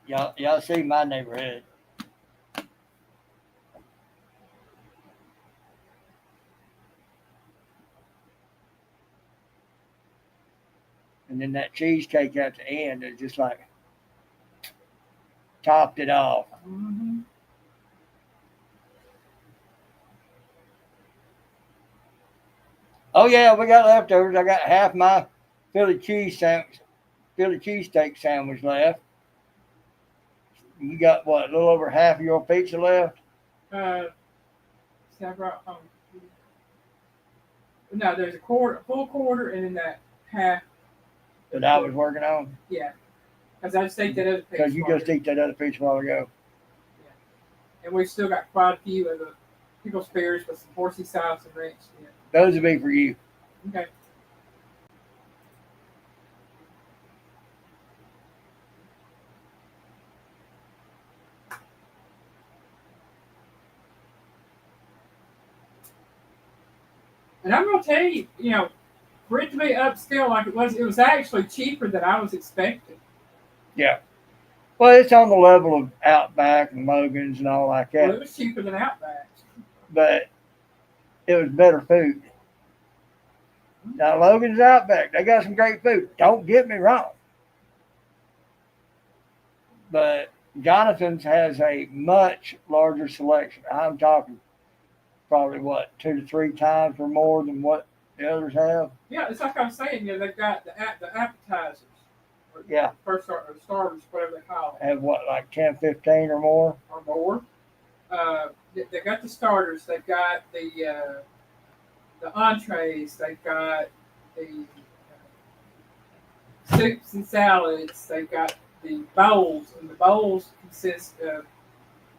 Y'all see my neighborhood. And then that cheesecake at the end is just like topped it off. Mm-hmm. Oh yeah, we got leftovers. I got half my Philly cheesesteak sandwich left. You got what, a little over half of your pizza left? See, I brought no, there's a quarter, a full quarter, and then that half. That I was working on? Yeah, because I just ate that other piece. Because you just ate that other piece a while ago. Yeah. And we've still got quite a few of the pickle spears with some horsey sauce and ranch. Yeah. Those would be for you. Okay. And I'm gonna tell you, for it to be upscale like it was actually cheaper than I was expecting. Yeah. Well, it's on the level of Outback and Logan's and all like that. Well, it was cheaper than Outback. But it was better food. Now, Logan's Outback, they got some great food. Don't get me wrong. But Jonathan's has a much larger selection. I'm talking probably what, 2 to 3 times or more than what the others have. Yeah, it's like I'm saying. They've got the appetizers. Yeah. First or starters, whatever they call them. Have what, like 10, 15 or more? Or more. They've got the starters. They've got the entrees. They've got the soups and salads. They've got the bowls, and the bowls consist of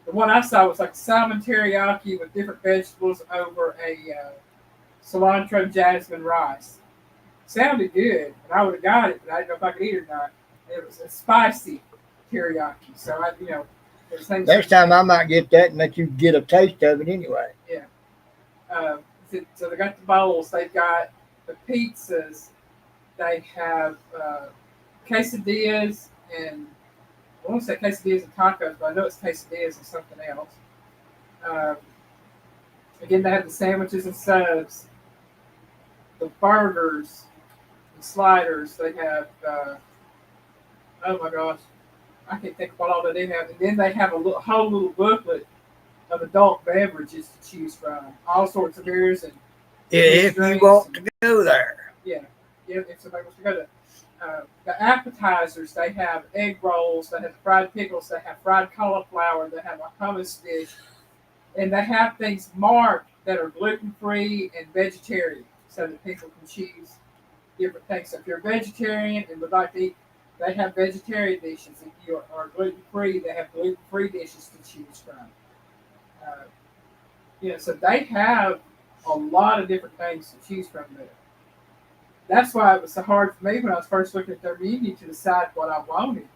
the one I saw was like salmon teriyaki with different vegetables over a cilantro jasmine rice. Sounded good, and I would have got it, but I didn't know if I could eat it or not. It was a spicy teriyaki, so there's things. Next time I might get that and let you get a taste of it anyway. Yeah. So they got the bowls. They've got the pizzas. They have quesadillas and I want to say quesadillas and tacos, but I know it's quesadillas and something else. Again, they have the sandwiches and subs, the burgers, the sliders. They have, oh my gosh, I can't think of what all they do have. And then they have a whole little booklet of adult beverages to choose from, all sorts of beers and if you want to go there. Yeah, if somebody wants to go there. The appetizers, they have egg rolls, they have fried pickles, they have fried cauliflower, they have a hummus dish, and they have things marked that are gluten-free and vegetarian so that people can choose different things. So if you're a vegetarian and would like to eat, they have vegetarian dishes. If you are gluten-free, they have gluten-free dishes to choose from. So they have a lot of different things to choose from there. That's why it was so hard for me when I was first looking at their menu to decide what I wanted.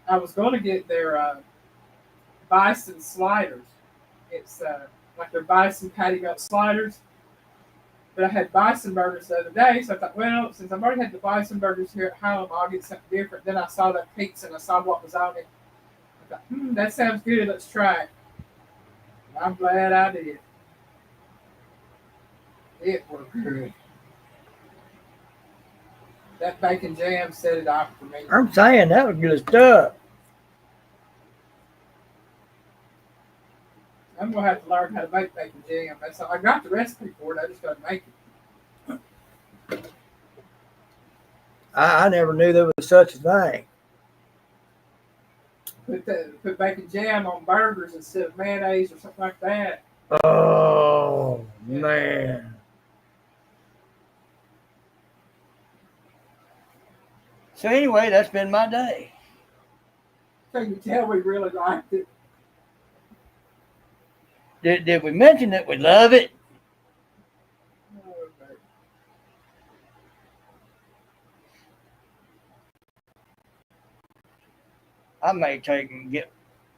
I was going to get their bison sliders. It's like they're bison patty melt sliders. But I had bison burgers the other day, so I thought, well, since I've already had the bison burgers here at home, I'll get something different. Then I saw that pizza and I saw what was on it. I thought, that sounds good. Let's try it. And I'm glad I did. It was good. That bacon jam set it off for me. I'm saying that was good stuff. I'm gonna have to learn how to make bacon jam. That's all. I got the recipe for it. I just gotta make it. I never knew there was such a thing. Put bacon jam on burgers instead of mayonnaise or something like that. Oh man. So anyway, that's been my day. So you can tell we really liked it. Did we mention that we love it? Okay. I may take and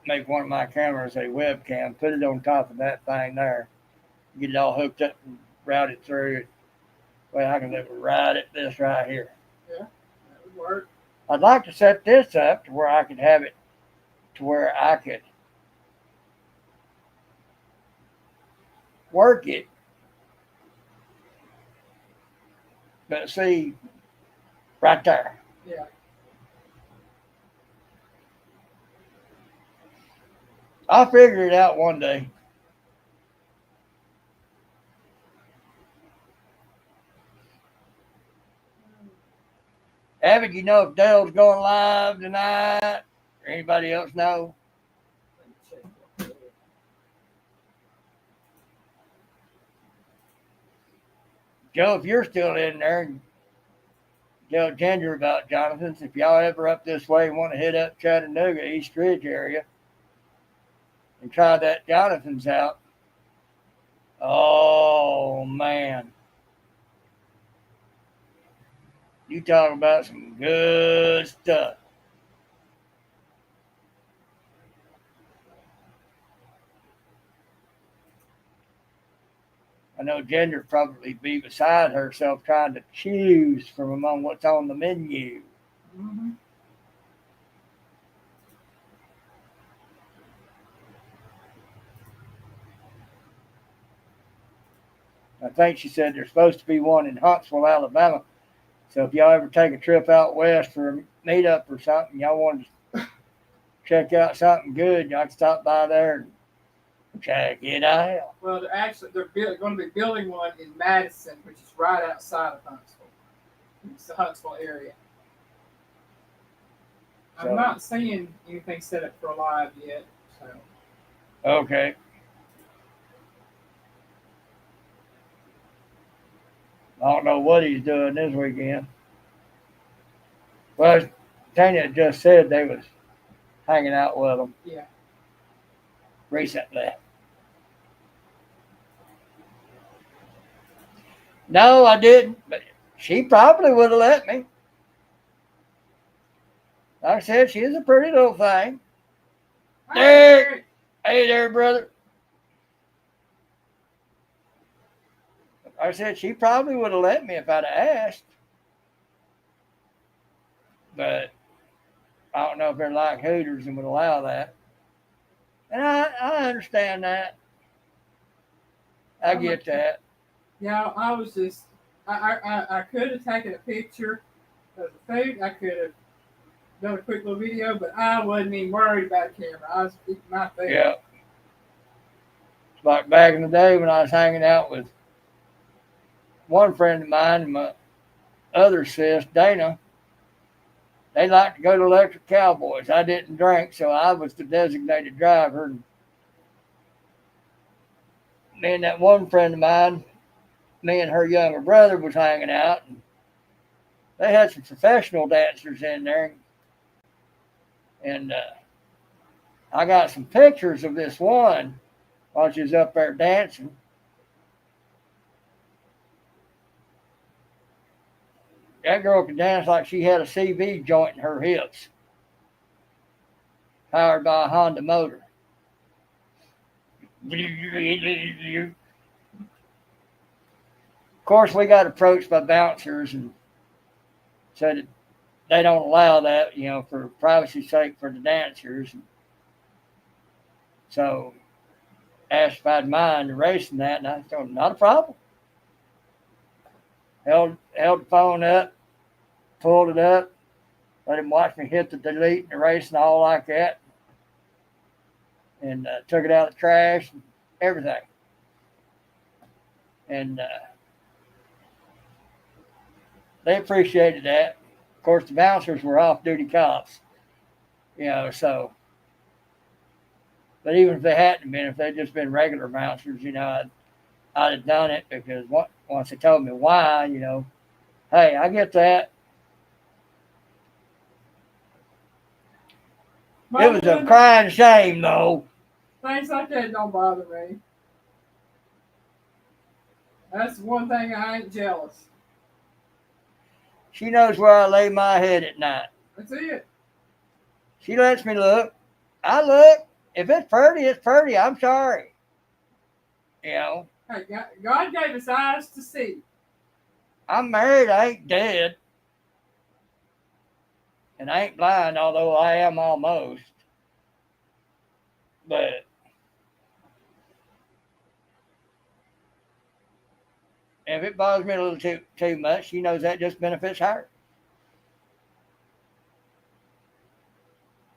make one of my cameras a webcam, put it on top of that thing there, get it all hooked up and route it through it. Well, I can live right at this right here. Yeah, that would work. I'd like to set this up to where I could have it to where I could work it. But see, right there. Yeah. I'll figure it out one day. Avid, you know if Dale's going live tonight? Or anybody else know? Joe, if you're still in there, tell Ginger about Jonathan's. If y'all ever up this way want to hit up Chattanooga, East Ridge area, and try that Jonathan's out. Oh, man. You talk about some good stuff. I know Ginger probably be beside herself trying to choose from among what's on the menu. Mm-hmm. I think she said there's supposed to be one in Huntsville, Alabama. So if y'all ever take a trip out west for a meetup or something, y'all want to check out something good, y'all can stop by there and check it out. Well, they're going to be building one in Madison, which is right outside of Huntsville. It's the Huntsville area. I'm not seeing anything set up for a live yet. So. Okay. I don't know what he's doing this weekend. Well, Tanya just said they was hanging out with him. Yeah. Recently. No, I didn't, but she probably would have let me. Like I said, she's a pretty little thing. Derek! Hey there, brother. I said she probably would have let me if I'd have asked. But I don't know if they're like Hooters and would allow that. And I understand that. I get that. Yeah, I was just, I could have taken a picture of the food. I could have done a quick little video, but I wasn't even worried about a camera. I was eating my food. Yeah. It's like back in the day when I was hanging out with one friend of mine and my other sis, Dana. They liked to go to Electric Cowboys. I didn't drink, so I was the designated driver. Me and that one friend of mine, me and her younger brother was hanging out. And they had some professional dancers in there. And I got some pictures of this one while she was up there dancing. That girl could dance like she had a CV joint in her hips, powered by a Honda motor. Of course, we got approached by bouncers and said they don't allow that, for privacy's sake for the dancers. So asked if I'd mind erasing that, and I told him, not a problem. Held the phone up, pulled it up, let him watch me hit the delete and erase and all like that, and took it out of the trash and everything. And they appreciated that. Of course, the bouncers were off-duty cops, so. But even if they hadn't been, if they'd just been regular bouncers, I'd have done it because once they told me why, hey, I get that. It was a crying shame, though. Things like that don't bother me. That's one thing I ain't jealous. She knows where I lay my head at night. That's it. She lets me look. I look. If it's pretty, it's pretty. I'm sorry. Hey, God gave us eyes to see. I'm married. I ain't dead. And I ain't blind, although I am almost. But if it bothers me a little too much, she knows that just benefits her.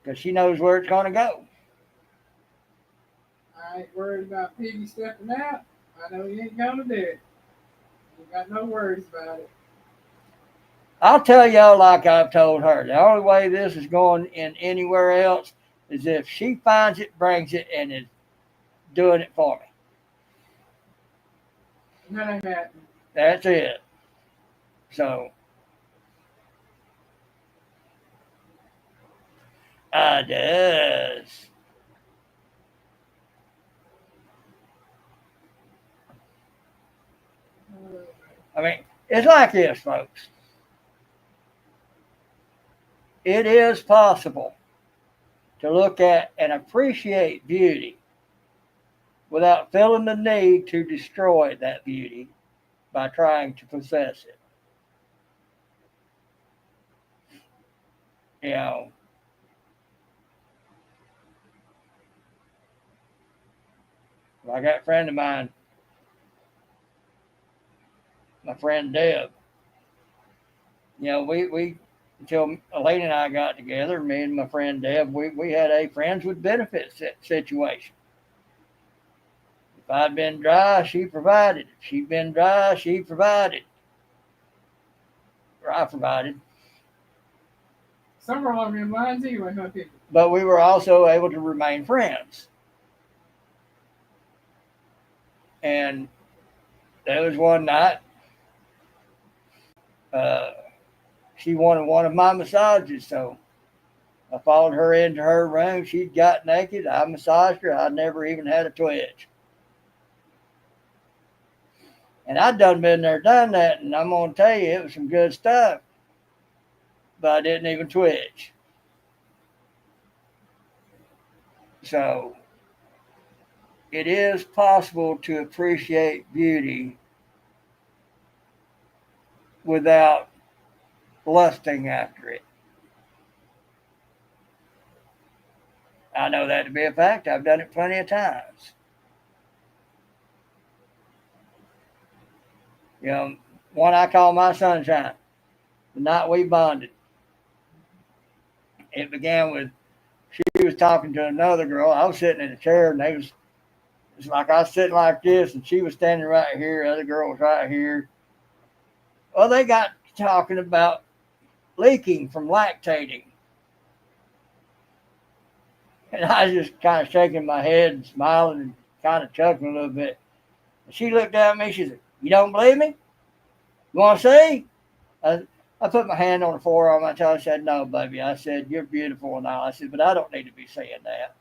Because she knows where it's going to go. I ain't worried about Piggy stepping out. I know he ain't going to do it. You got no worries about it. I'll tell y'all like I've told her. The only way this is going in anywhere else is if she finds it, brings it, and is doing it for me. That ain't happening. That's it. So I does. I mean, it's like this, folks. It is possible to look at and appreciate beauty without feeling the need to destroy that beauty by trying to possess it. I got a friend of mine, my friend Deb. We until Elaine and I got together, me and my friend Deb, we had a friends with benefits situation. If I'd been dry, she provided. If she'd been dry, she provided. Or I provided. Somewhere along them lines anyway, huh, people? But we were also able to remain friends. And there was one night, she wanted one of my massages, so I followed her into her room. She'd got naked. I massaged her. I never even had a twitch. And I'd done that, and I'm going to tell you, it was some good stuff. But I didn't even twitch. So it is possible to appreciate beauty without lusting after it. I know that to be a fact. I've done it plenty of times. One I call my sunshine. The night we bonded. It began with she was talking to another girl. I was sitting in a chair, and it's like I was sitting like this, and she was standing right here. The other girl was right here. Well, they got talking about leaking from lactating. And I was just kind of shaking my head and smiling and kind of chuckling a little bit. And she looked at me. She said, "You don't believe me? You want to see?" I put my hand on the forearm. I said, "No, baby." I said, "You're beautiful and all." I said, "But I don't need to be saying that."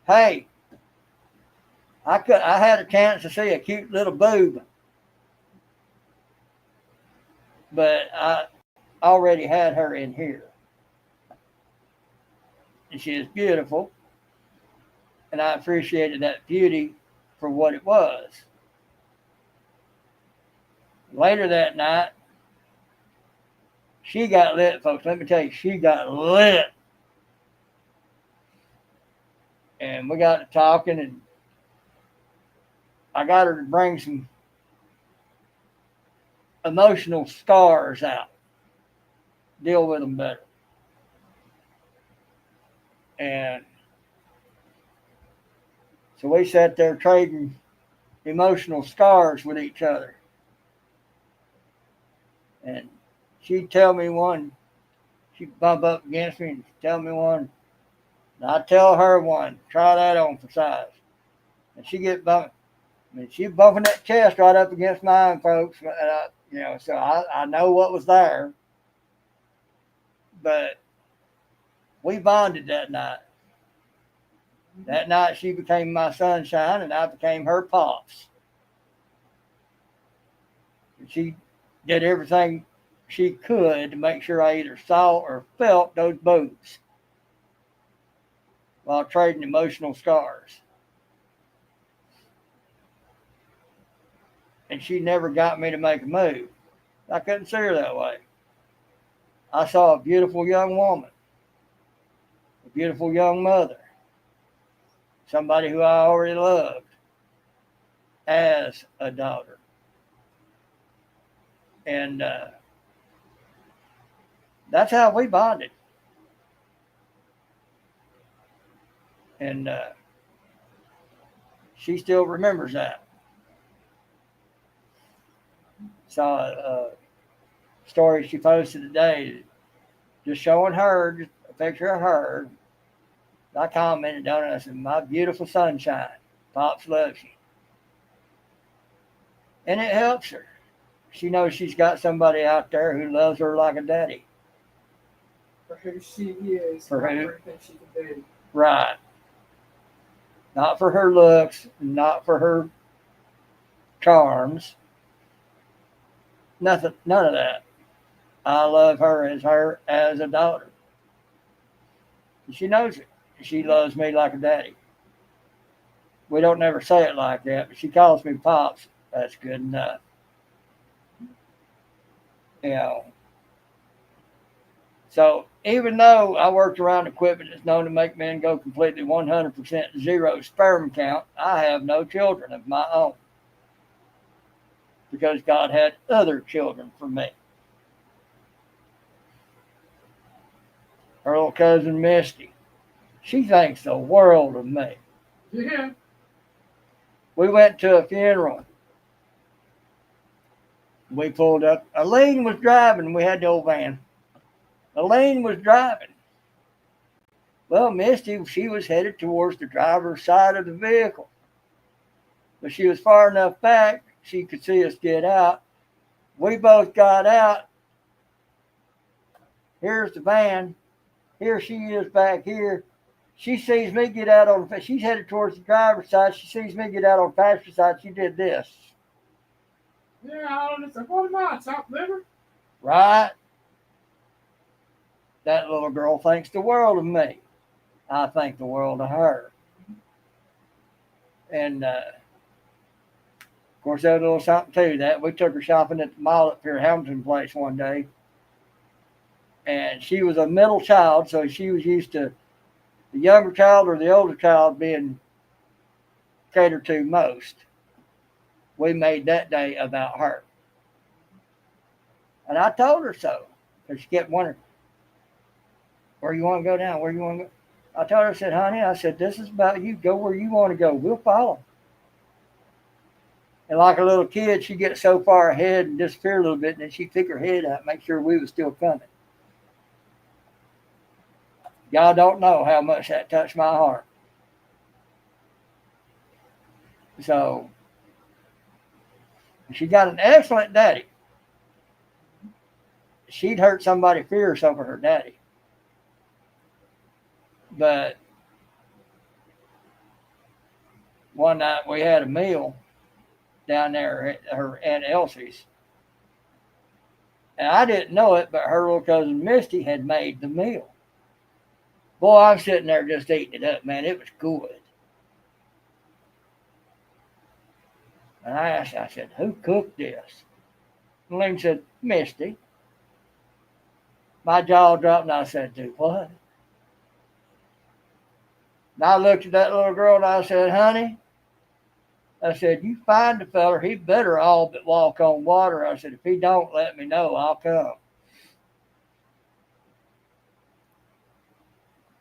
Hey, I had a chance to see a cute little boob, but I already had her in here. And she is beautiful. And I appreciated that beauty for what it was. Later that night, she got lit, folks. Let me tell you, she got lit. And we got to talking, and I got her to bring some emotional scars out, deal with them better. And so we sat there trading emotional scars with each other. And she'd tell me one, she'd bump up against me and tell me one, and I'd tell her one, try that on for size. And she'd get bumping. I mean, she's bumping that chest right up against mine, folks. So I know what was there. But we bonded that night. That night she became my sunshine and I became her pops. And she did everything she could to make sure I either saw or felt those boots while trading emotional scars. And she never got me to make a move. I couldn't see her that way. I saw a beautiful young woman, a beautiful young mother, somebody who I already loved as a daughter. And that's how we bonded. And she still remembers that. Saw a story she posted today, just showing her, just a picture of her. I commented on it. I said, "My beautiful sunshine, Pops loves you." And it helps her. She knows she's got somebody out there who loves her like a daddy. For who she is, for everything she can do. Right. Not for her looks, not for her charms. Nothing, none of that. I love her as a daughter. And she knows it. She loves me like a daddy. We don't never say it like that, but she calls me Pops. That's good enough. So even though I worked around equipment that's known to make men go completely 100% zero sperm count, I have no children of my own because God had other children for me. Her little cousin Misty, she thinks the world of me. Yeah. We went to a funeral. We pulled up. Elaine was driving. We had the old van. Elaine was driving. Well, Misty, she was headed towards the driver's side of the vehicle. But she was far enough back, she could see us get out. We both got out. Here's the van. Here she is back here. She sees me get out on the, she's headed towards the driver's side. She sees me get out on the passenger side. She did this. Yeah, I don't know. What am I, top liver? Right? That little girl thinks the world of me. I think the world of her. And, of course, there was a little something to that. We took her shopping at the mall up here at Hamilton Place one day. And she was a middle child, so she was used to the younger child or the older child being catered to most. We made that day about her. And I told her so. Because she kept wondering, where you want to go now? Where you want to go? I told her, I said, honey, I said, this is about you. Go where you want to go. We'll follow. And like a little kid, she'd get so far ahead and disappear a little bit, and then she'd pick her head up, make sure we was still coming. Y'all don't know how much that touched my heart. So, she got an excellent daddy. She'd hurt somebody fierce over her daddy. But one night we had a meal down there at her Aunt Elsie's. And I didn't know it, but her little cousin Misty had made the meal. Boy, I'm sitting there just eating it up, man. It was good. And I asked, I said, who cooked this? And Lynn said, Misty. My jaw dropped and I said, do what? And I looked at that little girl and I said, honey, I said, you find the feller, he better all but walk on water. I said, if he don't, let me know, I'll come.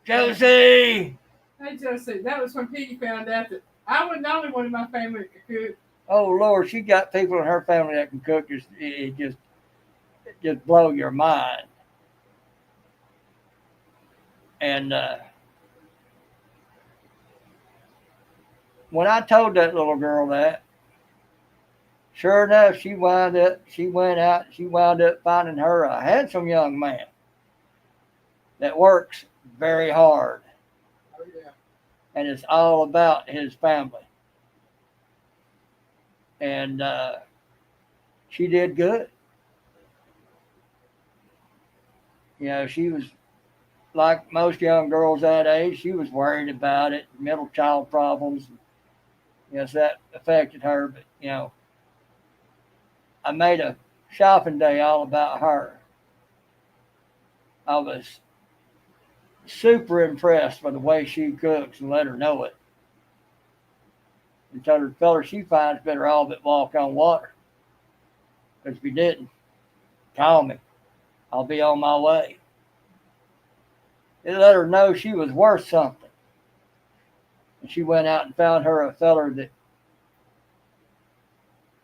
Josie! Hey, Josie, that was when Piggy found out that I wasn't the only one in my family that could cook. Oh Lord, she got people in her family that can cook. It just blow your mind. And when I told that little girl that, sure enough, she went out, she wound up finding her a handsome young man that works very hard, Oh, yeah. and it's all about his family. And she did good. You know, she was like most young girls that age. She was worried about it, middle child problems. Yes, that affected her. But I made a shopping day all about her. I was super impressed by the way she cooks and let her know it. And told her the fella she finds better all but walk on water. Because if he didn't, call me. I'll be on my way. It let her know she was worth something. And she went out and found her a feller that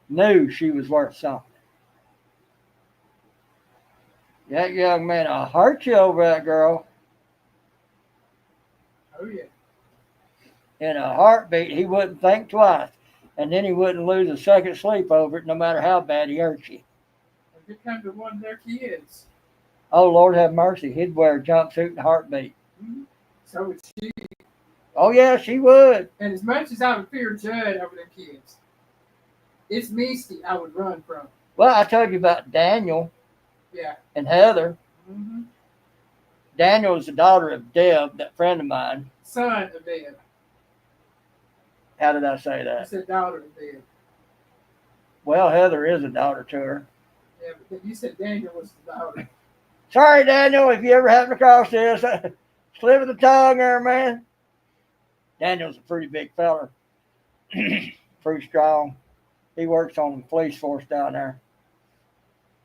knew she was worth something. That young man, I hurt you over that girl. Oh, yeah. In a heartbeat, he wouldn't think twice. And then he wouldn't lose a second's sleep over it, no matter how bad he hurt you. If it comes to one of their kids. Oh, Lord have mercy. He'd wear a jumpsuit in a heartbeat. Mm-hmm. So would she. Oh, yeah, she would. And as much as I would fear Judd over them kids, it's Misty I would run from. Well, I told you about Daniel. Yeah. And Heather. Mm-hmm. Daniel is the daughter of Deb, that friend of mine. Son of Deb. How did I say You that? said daughter of Deb. Well, Heather is a daughter to her. Yeah, but you said Daniel was the daughter. Sorry, Daniel, if you ever happen across this. Slip of the tongue there, man. Daniel's a pretty big fella. Pretty strong. He works on the police force down there.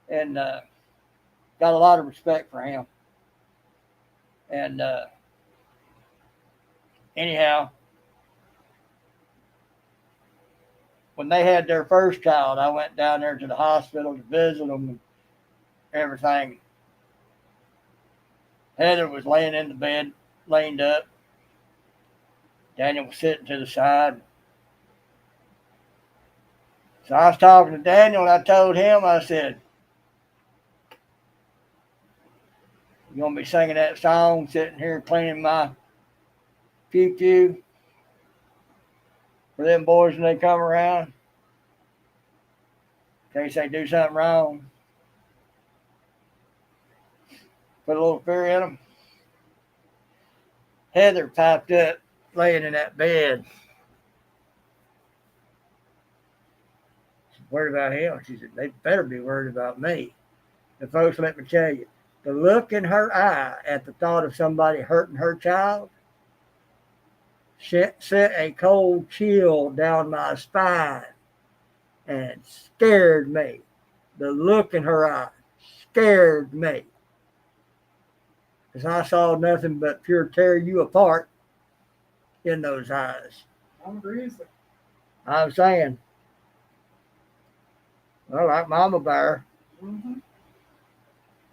And got a lot of respect for him. And anyhow, when they had their first child, I went down there to the hospital to visit them and everything. Heather was laying in the bed, leaned up. Daniel was sitting to the side. So I was talking to Daniel, and I told him, I said, you going to be singing that song, sitting here cleaning my pew-pew for them boys when they come around, in case they do something wrong. Put a little fear in them. Heather piped up, laying in that bed. She's worried about him. She said, they better be worried about me. And folks, let me tell you, the look in her eye at the thought of somebody hurting her child sent a cold chill down my spine and scared me. The look in her eye scared me. Because I saw nothing but pure tear you apart in those eyes. I'm grizzly. I'm saying, well, like Mama Bear, Mm-hmm.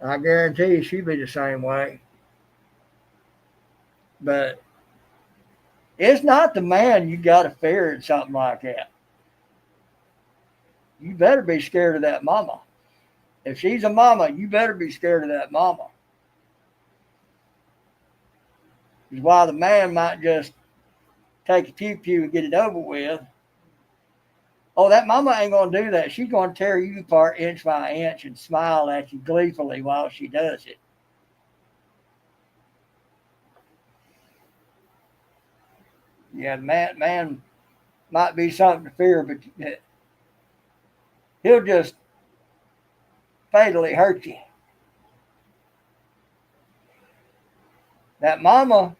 I guarantee you she'd be the same way. But it's not the man you got to fear in something like that. You better be scared of that mama. If she's a mama, you better be scared of that mama. Is why the man might just take a pew-pew and get it over with. Oh, that mama ain't going to do that. She's going to tear you apart inch by inch and smile at you gleefully while she does it. Yeah, man might be something to fear, but he'll just fatally hurt you. That mama,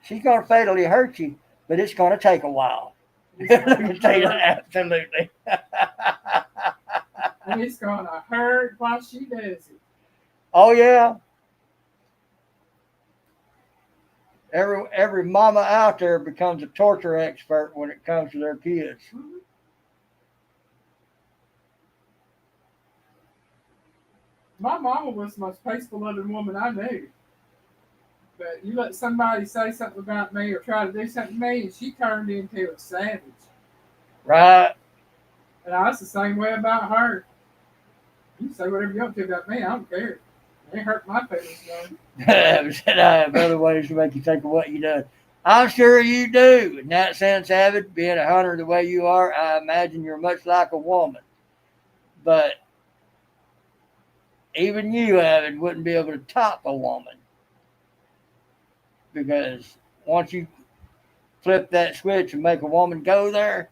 she's gonna fatally hurt you, but it's gonna take a while. It's Let gonna me tell you hurt. that, absolutely. And it's gonna hurt while she does it. Oh yeah, every mama out there becomes a torture expert when it comes to their kids. Mhm. My mama was the most peaceful loving woman I knew. But you let somebody say something about me or try to do something to me, and she turned into a savage. Right? And I was the same way about her. You say whatever you want to about me, I don't care. It ain't hurt my feelings none. Said I have other ways to make you think of what you done. I'm sure you do. In that sense, Avid, being a hunter the way you are, I imagine you're much like a woman. But even you, Avid, wouldn't be able to top a woman because once you flip that switch and make a woman go there,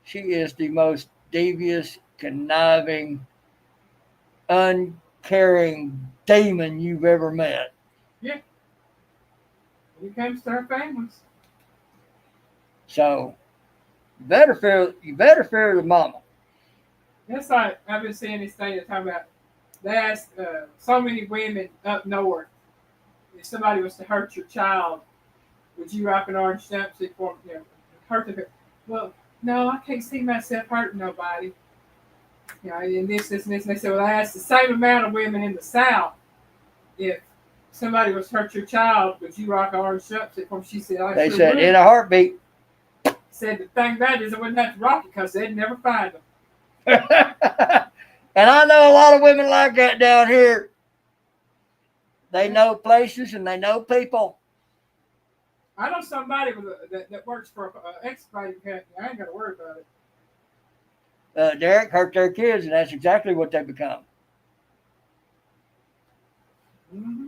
she is the most devious, conniving, uncaring demon you've ever met. Yeah, when it comes to our families. So you better fear the mama. That's like I've been seeing this thing talking about. They asked so many women up north if somebody was to hurt your child, would you rock an orange jumpsuit for hurt them? Well, no, I can't see myself hurting nobody. And and this. And they said, well, I asked the same amount of women in the South if somebody was to hurt your child, would you rock an orange jumpsuit for them? She said, I They sure said would. in a heartbeat. Said the thing about it is I wouldn't have to rock it because they'd never find them. And I know a lot of women like that down here. They know places and they know people. I know somebody that works for an excavating company. I ain't got to worry about it. Derek hurt their kids, and that's exactly what they become. Mm-hmm.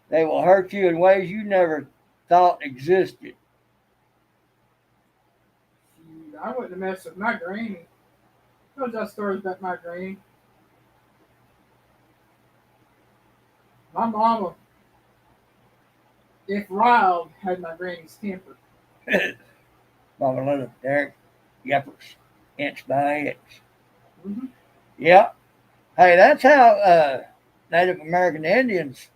They will hurt you in ways you never thought existed. I wouldn't have messed with my granny. Told y'all stories about my granny. My mama, if riled, had my granny's temper. Mama Linda, Derek, yuppers, inch by inch. Mm-hmm. Yeah. Hey, that's how Native American Indians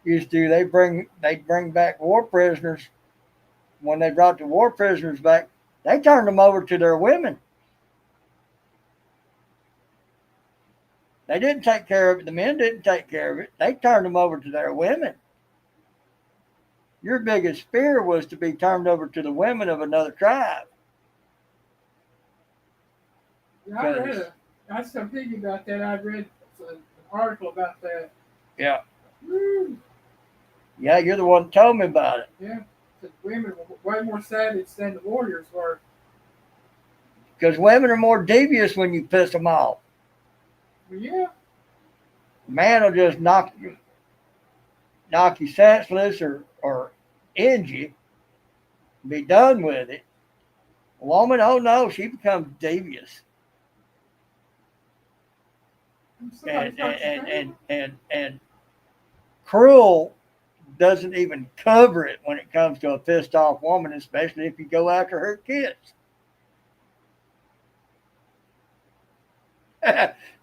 used to. They'd bring back war prisoners. When they brought the war prisoners back, they turned them over to their women. They didn't take care of it. The men didn't take care of it. They turned them over to their women. Your biggest fear was to be turned over to the women of another tribe. Yeah, I was so Piggy about that. I read an article about that. Yeah. Woo. Yeah, you're the one that told me about it. Yeah, the women were way more savage than the warriors were. Because women are more devious when you piss them off. Well, yeah, A man will just knock you senseless or end you, be done with it. A woman, oh no, she becomes devious. somebody hurt your family. And cruel doesn't even cover it when it comes to a pissed off woman, especially if you go after her kids.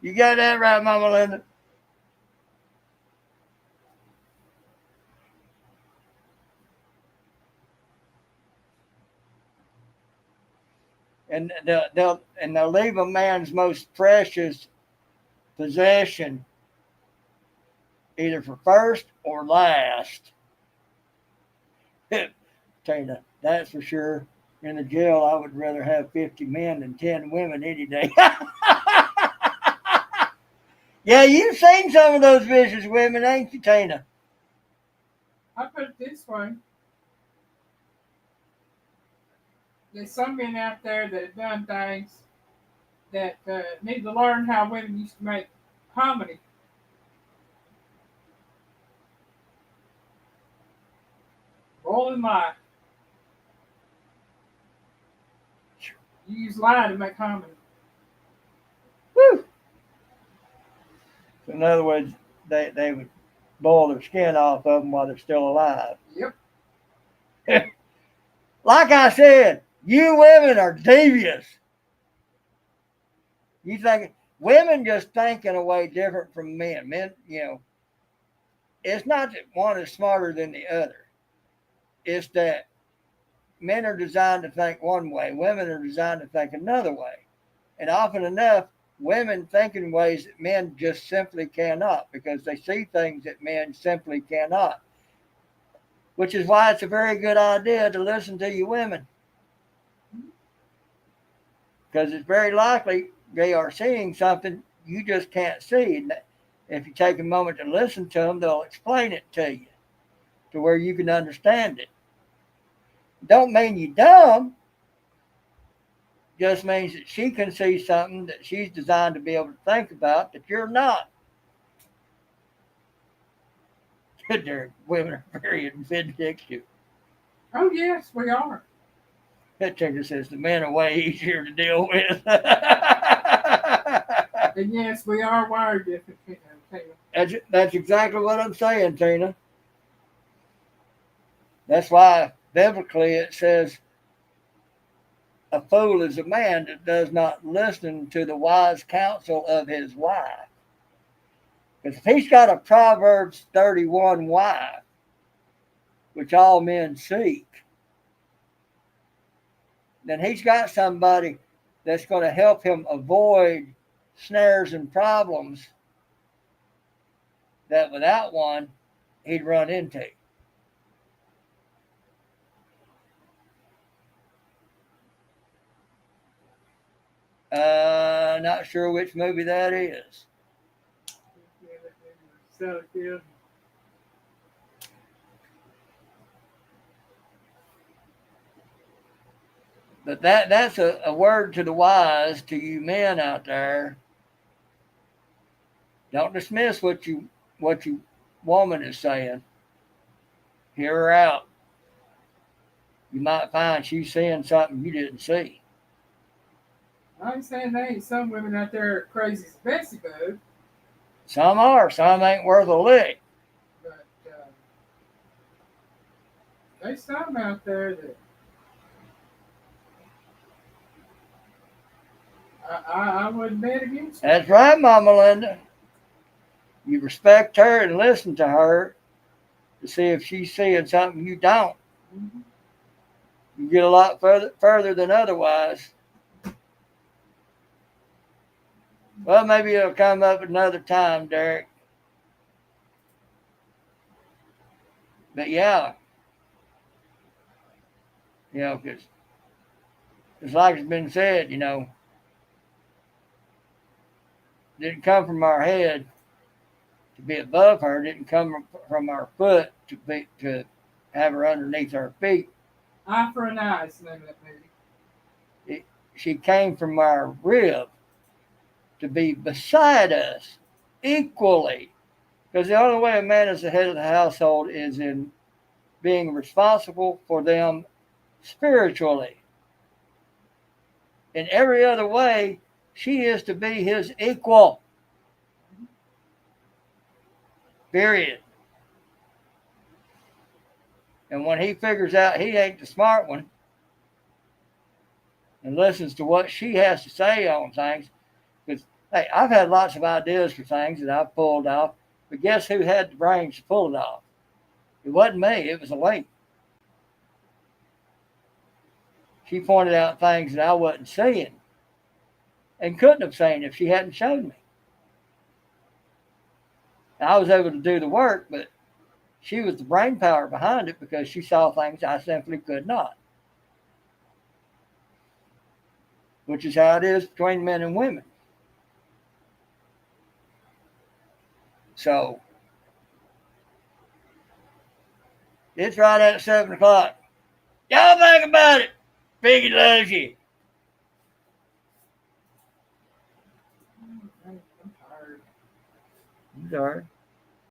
You got that right, Mama Linda. And they'll leave a man's most precious possession either for first or last. Tina, that's for sure. In the jail, I would rather have 50 men than 10 women any day. Yeah, you've seen some of those vicious women, ain't you, Tina? I put it this way: there's some men out there that have done things that need to learn how women used to make comedy. Rolling life. You use lie to make harmony. Woo! So in other words, they would boil their skin off of them while they're still alive. Yep. Like I said, you women are devious. You think women just think in a way different from men. Men, it's not that one is smarter than the other. It's that men are designed to think one way, women are designed to think another way. And often enough, women think in ways that men just simply cannot because they see things that men simply cannot. Which is why it's a very good idea to listen to you women. Because it's very likely they are seeing something you just can't see. And if you take a moment to listen to them, they'll explain it to you to where you can understand it. Don't mean you're dumb. Just means that she can see something that she's designed to be able to think about that you're not. Their women are very vindictive. Oh yes, we are. That ticker says the men are way easier to deal with. And yes, we are wired different, Tina. That's exactly what I'm saying, Tina. That's why biblically it says a fool is a man that does not listen to the wise counsel of his wife. Because if he's got a Proverbs 31 wife, which all men seek, then he's got somebody that's going to help him avoid snares and problems that without one he'd run into. Not sure which movie that is. But that's a word to the wise, to you men out there. Don't dismiss what you woman is saying. Hear her out. You might find she's seeing something you didn't see. I ain't saying there ain't some women out there crazy as Bessie Boo. Some are. Some ain't worth a lick. But there's some out there that I wouldn't bet against. That's right, Mama Linda. You respect her and listen to her to see if she's seeing something you don't. Mm-hmm. You get a lot further than otherwise. Well, maybe it'll come up another time, Derek. But yeah, because it's like it's been said, didn't come from our head to be above her, didn't come from our foot to have her underneath our feet. Eye for an eye is the name of that movie. She came from our rib to be beside us equally. Because the only way a man is the head of the household is in being responsible for them spiritually. In every other way, she is to be his equal. Period. And when he figures out he ain't the smart one and listens to what she has to say on things, because, hey, I've had lots of ideas for things that I've pulled off, but guess who had the brains to pull it off? It wasn't me, it was Elaine. She pointed out things that I wasn't seeing and couldn't have seen if she hadn't shown me. I was able to do the work, but she was the brain power behind it because she saw things I simply could not. Which is how it is between men and women. So, it's right at 7 o'clock. Y'all think about it. Piggy loves you. I'm tired. I'm sorry.